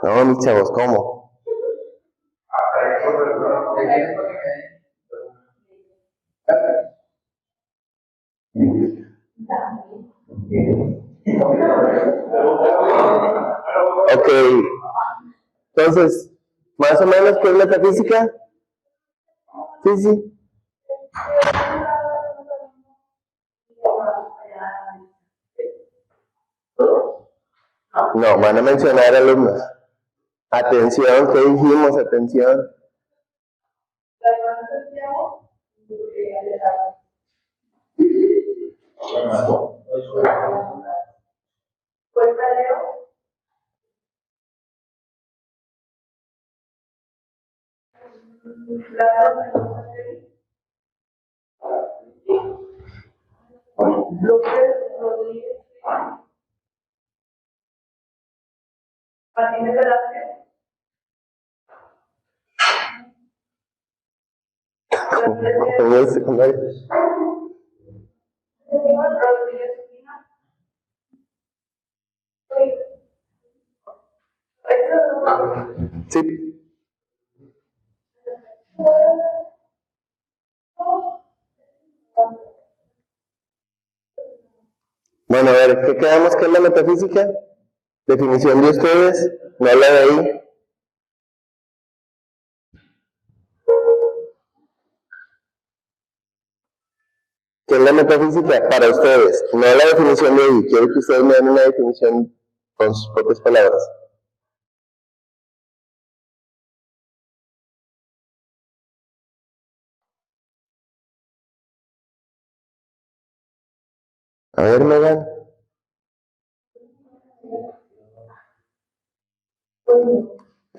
No, mis chavos, ¿cómo? Ok. Entonces, más o menos, ¿qué es metafísica? Sí, sí. No, van a mencionar alumnos. Atención, ¿qué dijimos? Atención. En secundario. Sí. Bueno, a ver, ¿qué quedamos? ¿Qué es la metafísica? Definición de ustedes, no la de ahí. ¿Qué es la metafísica? Para ustedes, no la definición de ahí. Quiero que ustedes me den una definición con sus propias palabras. A ver, Megan.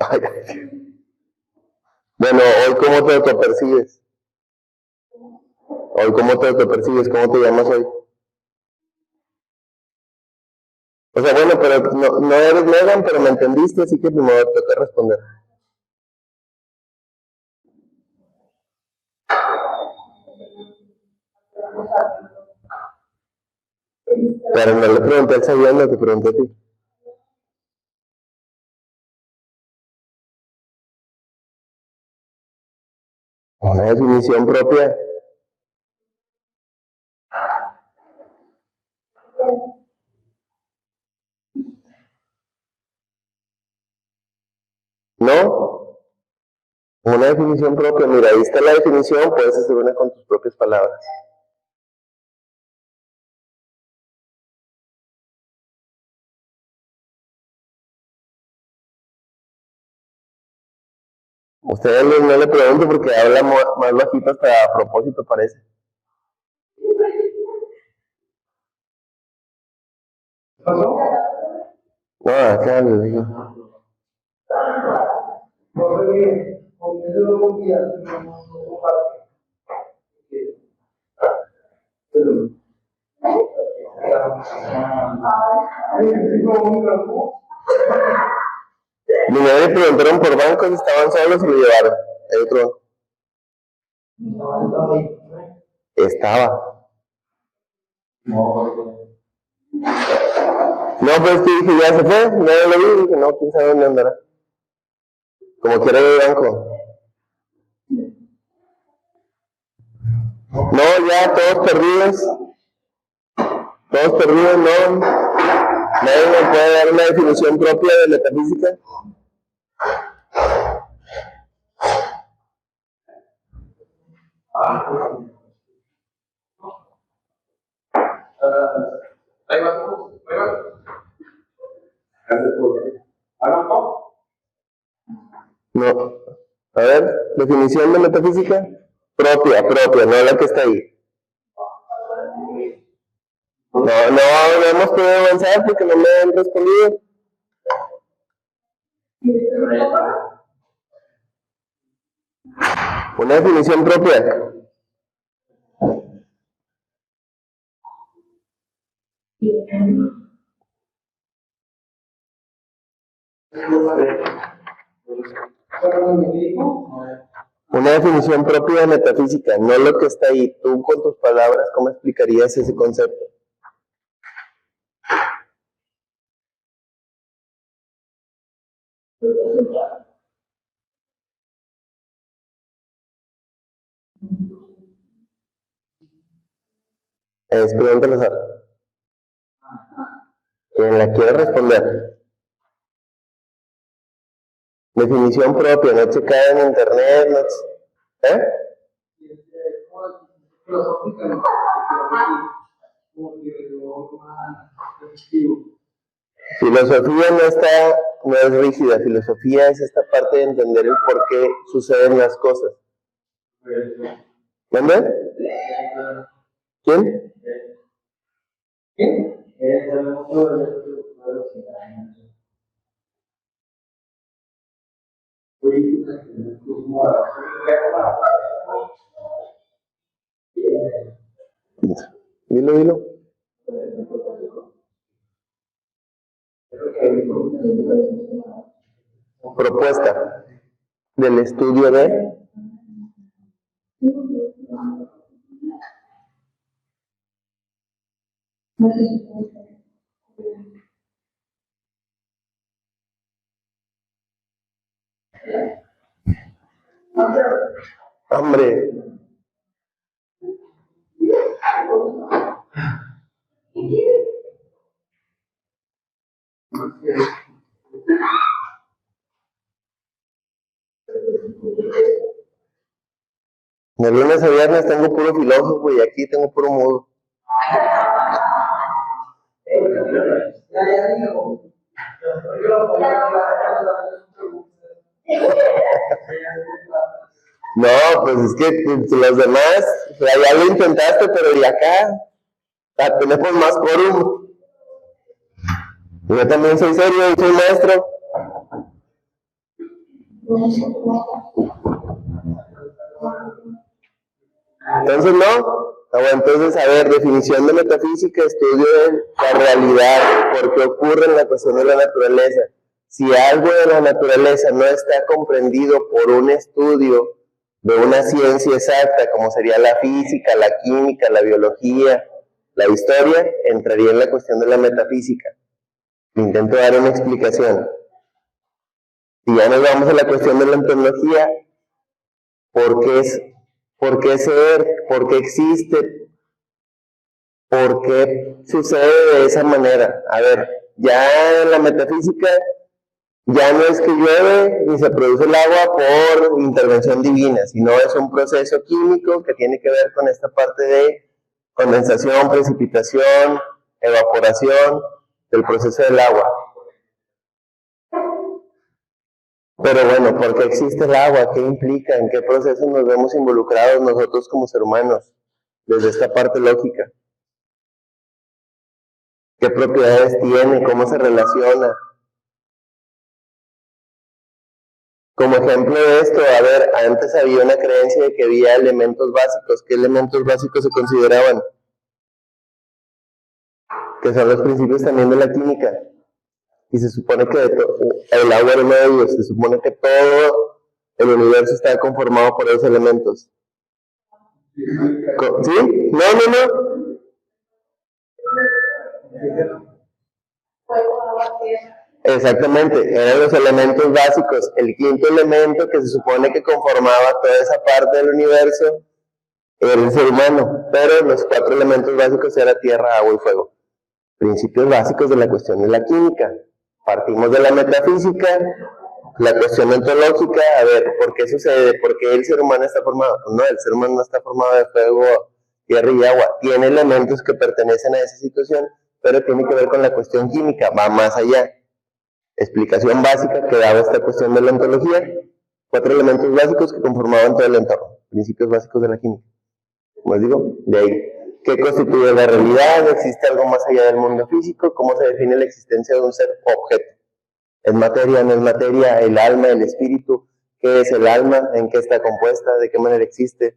Ay, bueno, hoy ¿cómo te autopercibes? Hoy ¿cómo te autopercibes? ¿Cómo te llamas hoy? O sea, bueno, pero no eres Megan, pero me entendiste, así que primero te toca responder. Pero no le pregunté al sabiendo, te pregunté a ti. Una definición propia. ¿No? Una definición propia. Mira, ahí está la definición, puedes hacer una con tus propias palabras. Ustedes no le pregunto porque habla más bajito hasta a propósito, parece. No, acá les digo. Primero le preguntaron por bancos, estaban solos y lo llevaron. Hay otro. Estaba. No, pues que dije, ya se fue, no lo vi, dije, no, quién sabe dónde andará. Como quiera de banco. No, ya, todos perdidos. Todos perdidos, no. Nadie me puede dar una definición propia de metafísica.
Ahí va.
No. A ver, definición de metafísica. Propia, no la que está ahí. No hemos podido avanzar porque no me han respondido. Una definición propia. Una definición propia de metafísica, no lo que está ahí. Tú con tus palabras, ¿cómo explicarías ese concepto? Es pregunta al azar. Quien la quiere responder. Definición propia, no checada en internet, no Filosofía no es rígida, filosofía es esta parte de entender el por qué suceden las cosas. ¿Dónde? ¿Quién? Dilo. Propuesta del estudio de hambre. De lunes a viernes tengo puro filósofo y aquí tengo puro mudo. No, pues es que los demás, ya lo intentaste, pero de acá tenemos más quórum. Yo también soy serio y soy maestro. Entonces no. Entonces, a ver, definición de metafísica, estudio de la realidad, por qué ocurre en la cuestión de la naturaleza. Si algo de la naturaleza no está comprendido por un estudio de una ciencia exacta, como sería la física, la química, la biología, la historia, entraría en la cuestión de la metafísica. Intento dar una explicación. Si ya nos vamos a la cuestión de la ontología, ¿por qué ser? ¿Por qué existe? ¿Por qué sucede de esa manera? A ver, ya en la metafísica ya no es que llueve ni se produce el agua por intervención divina, sino es un proceso químico que tiene que ver con esta parte de condensación, precipitación, evaporación del proceso del agua. Pero bueno, ¿por qué existe el agua? ¿Qué implica? ¿En qué procesos nos vemos involucrados nosotros como seres humanos? Desde esta parte lógica. ¿Qué propiedades tiene? ¿Cómo se relaciona? Como ejemplo de esto, a ver, antes había una creencia de que había elementos básicos. ¿Qué elementos básicos se consideraban? Que son los principios también de la química. Y se supone que el agua era uno de ellos. Se supone que todo el universo está conformado por esos elementos. ¿Sí? No. Exactamente, eran los elementos básicos. El quinto elemento que se supone que conformaba toda esa parte del universo era el ser humano, pero los cuatro elementos básicos eran tierra, agua y fuego. Principios básicos de la cuestión de la química. Partimos de la metafísica, la cuestión ontológica, a ver, ¿por qué sucede? ¿Por qué el ser humano está formado? No, el ser humano no está formado de fuego, tierra y agua. Tiene elementos que pertenecen a esa situación, pero tiene que ver con la cuestión química, va más allá. Explicación básica que daba esta cuestión de la ontología, cuatro elementos básicos que conformaban todo el entorno, principios básicos de la química. Como les digo, de ahí, ¿qué constituye la realidad? ¿Existe algo más allá del mundo físico? ¿Cómo se define la existencia de un ser objeto? ¿Es materia, no es materia? ¿El alma, el espíritu? ¿Qué es el alma? ¿En qué está compuesta? ¿De qué manera existe?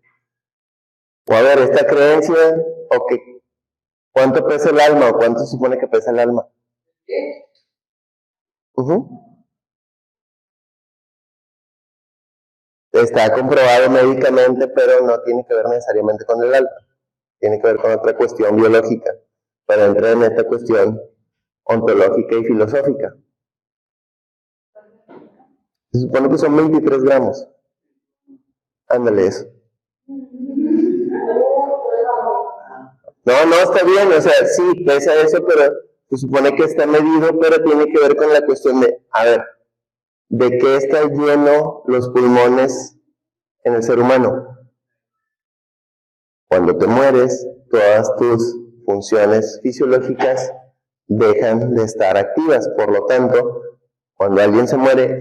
O a ver, esta creencia, o que, ¿cuánto pesa el alma? ¿O cuánto se supone que pesa el alma? Está comprobado médicamente, pero no tiene que ver necesariamente con el alma. Tiene que ver con otra cuestión biológica, para entrar en esta cuestión ontológica y filosófica. Se supone que son 23 gramos. Ándale eso. No, no, está bien, o sea, sí, pesa eso, pero se supone que está medido, pero tiene que ver con la cuestión de, a ver, ¿de qué están llenos los pulmones en el ser humano? Cuando te mueres, todas tus funciones fisiológicas dejan de estar activas. Por lo tanto, cuando alguien se muere,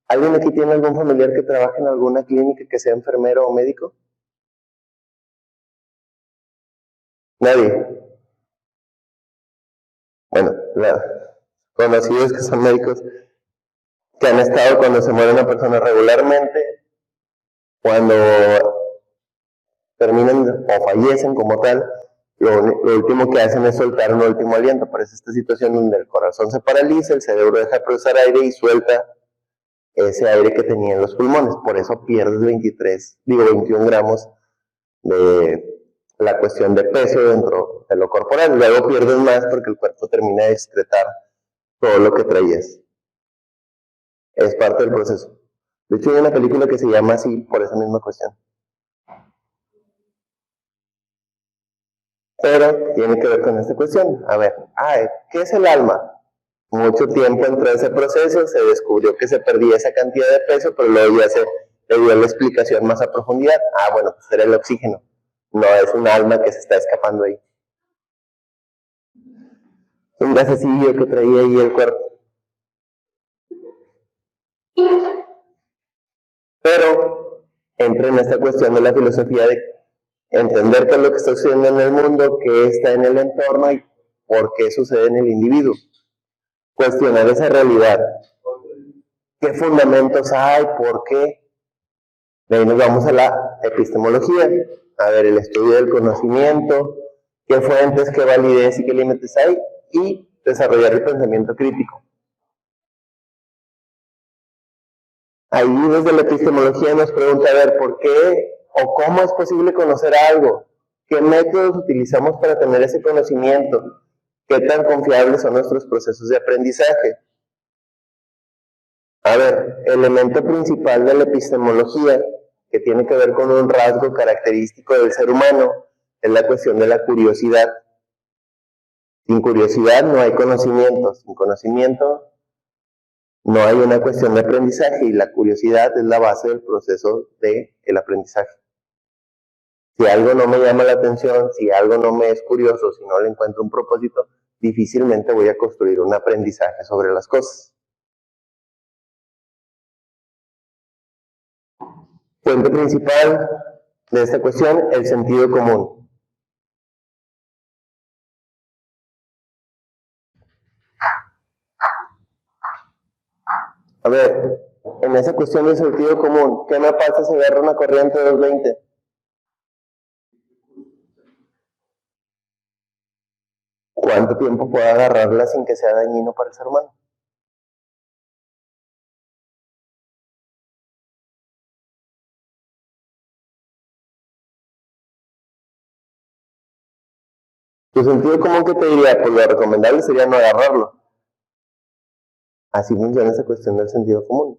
¿alguien aquí tiene algún familiar que trabaje en alguna clínica que sea enfermero o médico? Nadie. Bueno, conocidos que son médicos que han estado cuando se muere una persona regularmente, cuando terminan o fallecen como tal, lo último que hacen es soltar un último aliento. Por eso esta situación donde el corazón se paraliza, el cerebro deja de procesar aire y suelta ese aire que tenía en los pulmones. Por eso pierdes 21 gramos de la cuestión de peso dentro de lo corporal. Luego pierdes más porque el cuerpo termina de excretar todo lo que traías. Es parte del proceso. De hecho, hay una película que se llama así por esa misma cuestión. Pero tiene que ver con esta cuestión. A ver, ¿qué es el alma? Mucho tiempo entró ese proceso, se descubrió que se perdía esa cantidad de peso, pero luego ya se le dio la explicación más a profundidad. Bueno, pues era el oxígeno. No es un alma que se está escapando ahí. Un gasecillo que traía ahí el cuerpo. Pero entra en esta cuestión de la filosofía de entender qué es lo que está sucediendo en el mundo, qué está en el entorno y por qué sucede en el individuo. Cuestionar esa realidad. ¿Qué fundamentos hay? ¿Por qué? De ahí nos vamos a la epistemología. A ver, el estudio del conocimiento, qué fuentes, qué validez y qué límites hay, y desarrollar el pensamiento crítico. Ahí desde la epistemología nos pregunta, a ver, ¿por qué o cómo es posible conocer algo? ¿Qué métodos utilizamos para tener ese conocimiento? ¿Qué tan confiables son nuestros procesos de aprendizaje? A ver, elemento principal de la epistemología, que tiene que ver con un rasgo característico del ser humano, es la cuestión de la curiosidad. Sin curiosidad no hay conocimiento, sin conocimiento no hay una cuestión de aprendizaje y la curiosidad es la base del proceso del aprendizaje. Si algo no me llama la atención, si algo no me es curioso, si no le encuentro un propósito, difícilmente voy a construir un aprendizaje sobre las cosas. Fuente principal de esta cuestión, el sentido común. A ver, en esa cuestión del sentido común, ¿qué me pasa si agarro una corriente de 220? ¿Cuánto tiempo puedo agarrarla sin que sea dañino para el ser humano? ¿Tu sentido común qué te diría? Pues lo recomendable sería no agarrarlo. Así funciona esa cuestión del sentido común.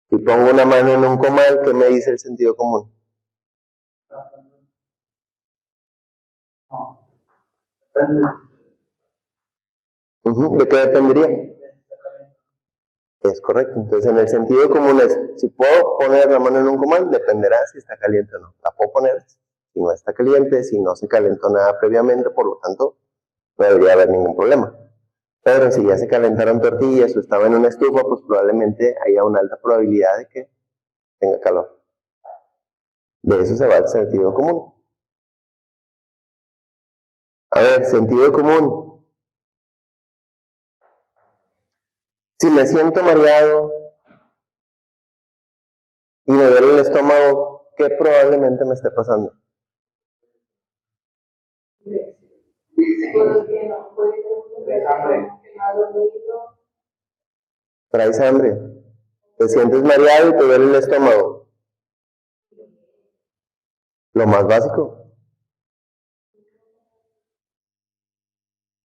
Si pongo una mano en un comal, ¿qué me dice el sentido común? ¿De qué dependería? Es correcto. Entonces, en el sentido común es, si puedo poner la mano en un comal, dependerá si está caliente o no. La puedo poner si no está caliente, si no se calentó nada previamente, por lo tanto, no debería haber ningún problema. Pero si ya se calentaron tortillas o estaba en una estufa, pues probablemente haya una alta probabilidad de que tenga calor. De eso se va el sentido común. A ver, sentido común. Si me siento mareado y me duele el estómago, ¿qué probablemente me esté pasando? ¿Traes hambre? ¿Te sientes mareado y te duele el estómago? Lo más básico.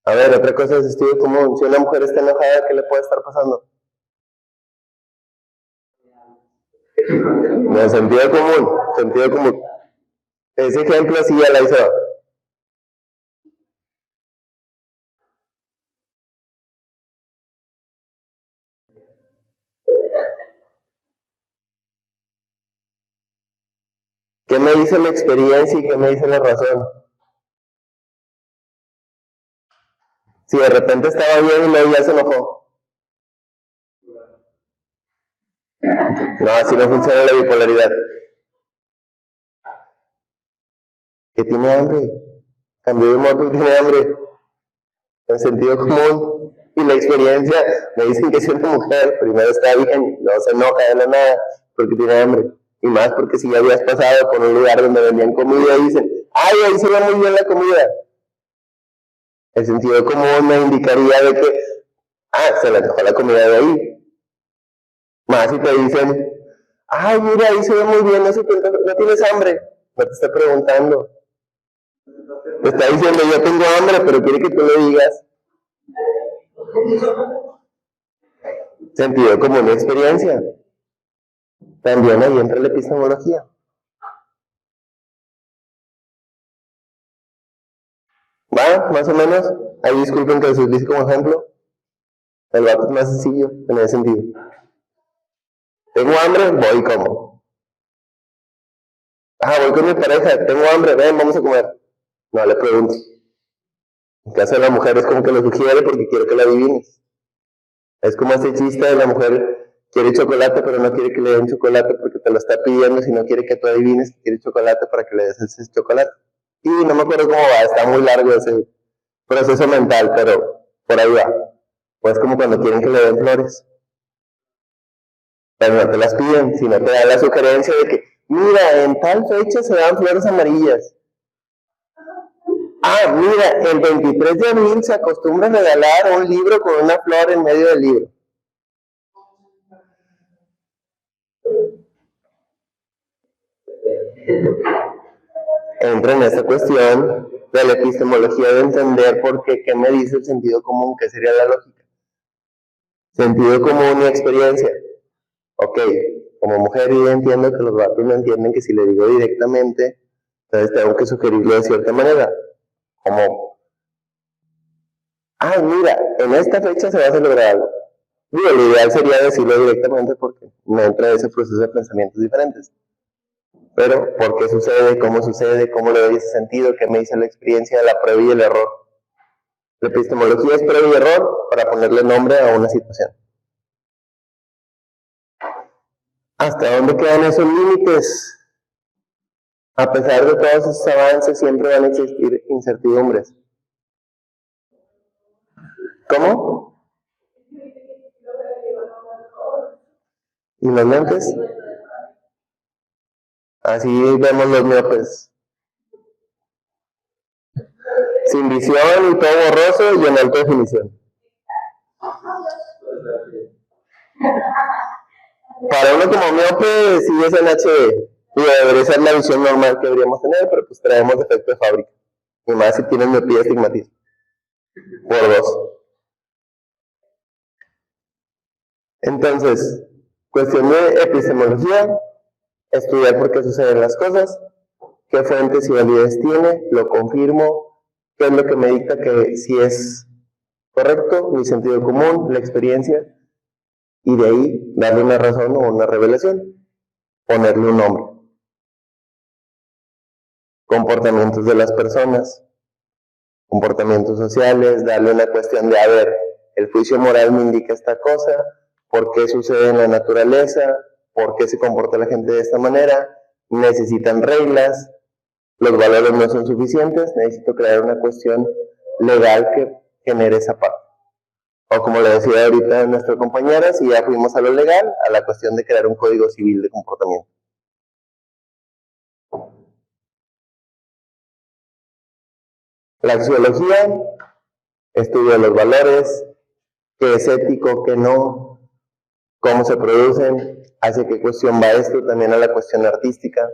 A ver, otra cosa es sentido común. Si una mujer está enojada, ¿qué le puede estar pasando? No, sentido común, sentido común. Ese ejemplo sí ya la hizo. ¿Qué me dice la experiencia y qué me dice la razón? Si de repente estaba bien y luego ya se enojó. No, así no funciona la bipolaridad. Que tiene hambre. Cambió de humor porque tiene hambre. El sentido común y la experiencia me dicen que si una mujer primero está bien, no se enoja de la nada porque tiene hambre. Y más porque si ya habías pasado por un lugar donde vendían comida y dicen, ¡ay, ahí se ve muy bien la comida! El sentido común me indicaría de que, se le antojó la comida de ahí. Más si te dicen, ¡ay, mira, ahí se ve muy bien, no tienes hambre! No te está preguntando. Te está diciendo, yo tengo hambre, pero quiere que tú le digas. Sentido común y experiencia. También ahí entra la epistemología. ¿Va? Más o menos. Ahí disculpen que les utilice como ejemplo. El vato es más sencillo en ese sentido. Tengo hambre, voy y como. Voy con mi pareja, tengo hambre, ven, vamos a comer. No le pregunto. En caso de la mujer es como que lo sugiere porque quiere que la adivines. Es como ese chiste de la mujer quiere chocolate, pero no quiere que le den chocolate porque te lo está pidiendo, sino quiere que tú adivines que quiere chocolate para que le des ese chocolate. Y no me acuerdo cómo va, está muy largo ese proceso mental, pero por ahí va. Pues como cuando quieren que le den flores. Pero no te las piden, sino te dan la sugerencia de que, mira, en tal fecha se dan flores amarillas. Mira, el 23 de abril se acostumbra a regalar un libro con una flor en medio del libro. Entra en esta cuestión de la epistemología de entender por qué me dice el sentido común, qué sería la lógica. Sentido común y experiencia. Ok, como mujer yo entiendo que los vatos no entienden que si le digo directamente, entonces tengo que sugerirlo de cierta manera. Como, mira, en esta fecha se va a celebrar algo. Digo, lo ideal sería decirlo directamente porque no entra ese proceso de pensamientos diferentes. Pero, ¿por qué sucede? ¿Cómo le doy ese sentido? ¿Qué me dice la experiencia de la prueba y el error? La epistemología es prueba y error para ponerle nombre a una situación. ¿Hasta dónde quedan esos límites? A pesar de todos esos avances, siempre van a existir incertidumbres. ¿Cómo? ¿Y los lentes? Así vemos los miopes. Sin visión y todo borroso y en alta definición. Para uno como miope, sí es en HD. Y debería ser la visión normal que deberíamos tener, pero pues traemos defecto de fábrica. Y más si tienen miopía astigmatismo. Por 2. Entonces, cuestión de epistemología, estudiar por qué suceden las cosas, qué fuentes y validez tiene, lo confirmo, qué es lo que me dicta que si es correcto, mi sentido común, la experiencia, y de ahí darle una razón o una revelación, ponerle un nombre. Comportamientos de las personas, comportamientos sociales, darle una cuestión de, a ver, el juicio moral me indica esta cosa, por qué sucede en la naturaleza, por qué se comporta la gente de esta manera, necesitan reglas, los valores no son suficientes, necesito crear una cuestión legal que genere esa parte. O como le decía ahorita a nuestra compañera, si ya fuimos a lo legal, a la cuestión de crear un código civil de comportamiento. La axiología, estudio de los valores, qué es ético, qué no, cómo se producen, hacia qué cuestión va esto, también a la cuestión artística,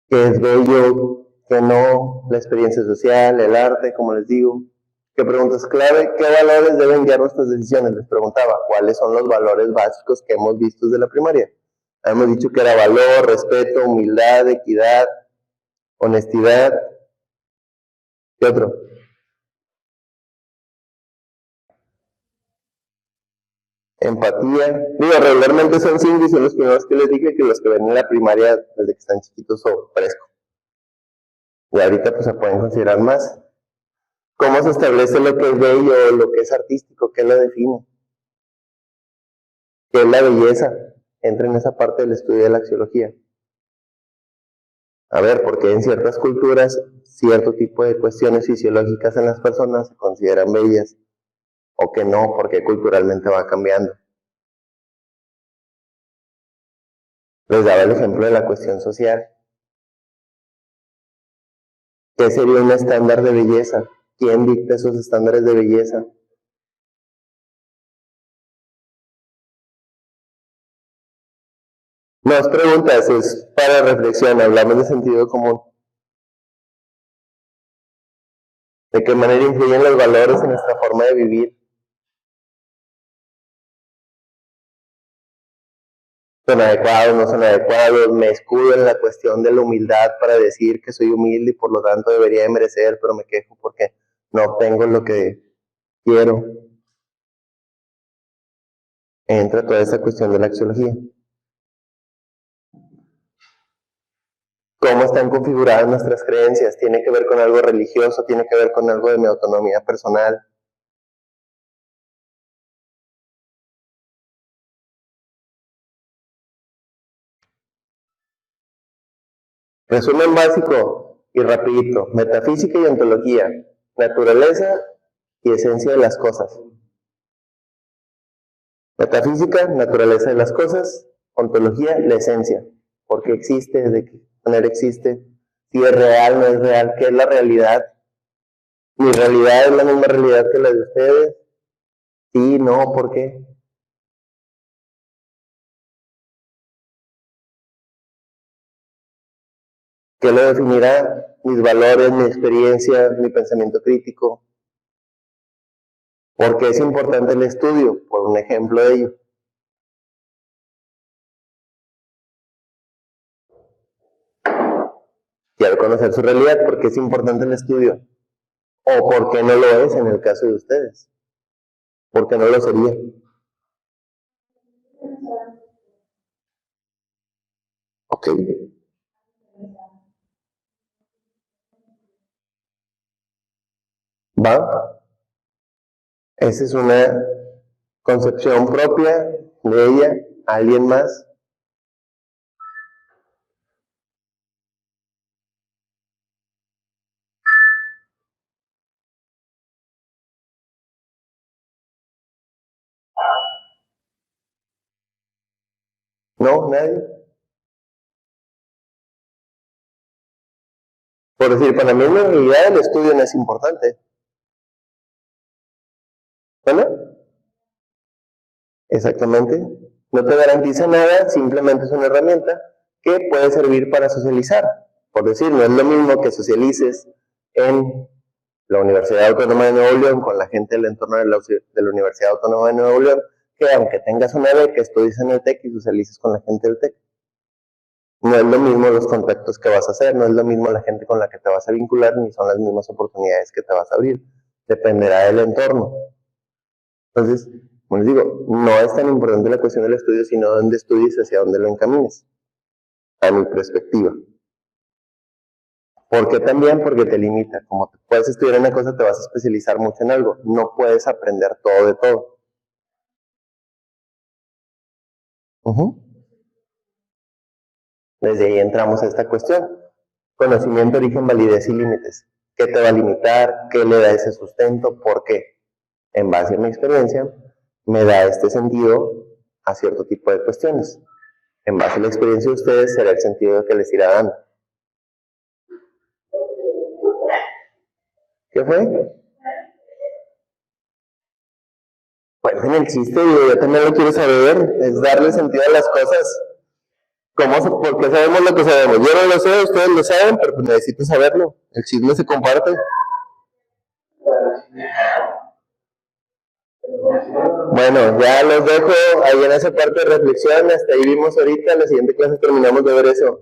qué es bello, qué no, la experiencia social, el arte, como les digo. ¿Qué preguntas clave? ¿Qué valores deben guiar nuestras decisiones? Les preguntaba, ¿cuáles son los valores básicos que hemos visto desde la primaria? Hemos dicho que era valor, respeto, humildad, equidad, honestidad. ¿Qué otro? Empatía. Digo, regularmente son 5 y son los primeros que les dije, que los que ven en la primaria desde que están chiquitos o fresco. Y ahorita pues se pueden considerar más. ¿Cómo se establece lo que es bello, lo que es artístico? ¿Qué lo define? ¿Qué es la belleza? Entra en esa parte del estudio de la axiología. A ver, porque en ciertas culturas cierto tipo de cuestiones fisiológicas en las personas se consideran bellas o que no, porque culturalmente va cambiando. Les daba el ejemplo de la cuestión social. ¿Qué sería un estándar de belleza? ¿Quién dicta esos estándares de belleza? Más preguntas, es para reflexión, hablamos de sentido común. ¿De qué manera influyen los valores en nuestra forma de vivir? ¿Son adecuados, no son adecuados? Me escudo en la cuestión de la humildad para decir que soy humilde y por lo tanto debería de merecer, pero me quejo porque no obtengo lo que quiero. Entra toda esa cuestión de la axiología. ¿Cómo están configuradas nuestras creencias? ¿Tiene que ver con algo religioso? ¿Tiene que ver con algo de mi autonomía personal? Resumen básico y rapidito. Metafísica y ontología. Naturaleza y esencia de las cosas. Metafísica, naturaleza de las cosas. Ontología, la esencia. ¿Por qué existe? ¿De qué manera existe? Si es real, no es real. ¿Qué es la realidad? ¿Mi realidad es la misma realidad que la de ustedes? Sí, no, ¿por qué? ¿Qué lo definirá? Mis valores, mi experiencia, mi pensamiento crítico. ¿Por qué es importante el estudio? Por un ejemplo de ello. Quiero conocer su realidad, ¿por qué es importante el estudio? ¿O por qué no lo es en el caso de ustedes? ¿Por qué no lo sería? Ok. ¿Va? Esa es una concepción propia de ella. ¿Alguien más? ¿No? ¿Nadie? Por decir, para mí en realidad el estudio no es importante. ¿Vale? Exactamente. No te garantiza nada, simplemente es una herramienta que puede servir para socializar. Por decir, no es lo mismo que socialices en la Universidad Autónoma de Nuevo León con la gente del entorno de la Universidad Autónoma de Nuevo León, que aunque tengas una beca, estudies en el TEC y socialices con la gente del TEC. No es lo mismo los contactos que vas a hacer, no es lo mismo la gente con la que te vas a vincular, ni son las mismas oportunidades que te vas a abrir. Dependerá del entorno. Entonces, como les digo, no es tan importante la cuestión del estudio, sino dónde estudies, hacia dónde lo encamines, a mi perspectiva. ¿Por qué también? Porque te limita. Como te puedes estudiar una cosa, te vas a especializar mucho en algo. No puedes aprender todo de todo. Desde ahí entramos a esta cuestión. Conocimiento, origen, validez y límites. ¿Qué te va a limitar? ¿Qué le da ese sustento? ¿Por qué? En base a mi experiencia, me da este sentido a cierto tipo de cuestiones. En base a la experiencia de ustedes, será el sentido que les irá dando. ¿Qué fue? Pues en el chiste, yo también lo quiero saber, es darle sentido a las cosas. ¿Por qué sabemos lo que sabemos? Yo no lo sé, ustedes lo saben, pero pues necesito saberlo. El chisme se comparte. Bueno, ya los dejo ahí en esa parte de reflexión. Hasta ahí vimos ahorita. En la siguiente clase terminamos de ver eso.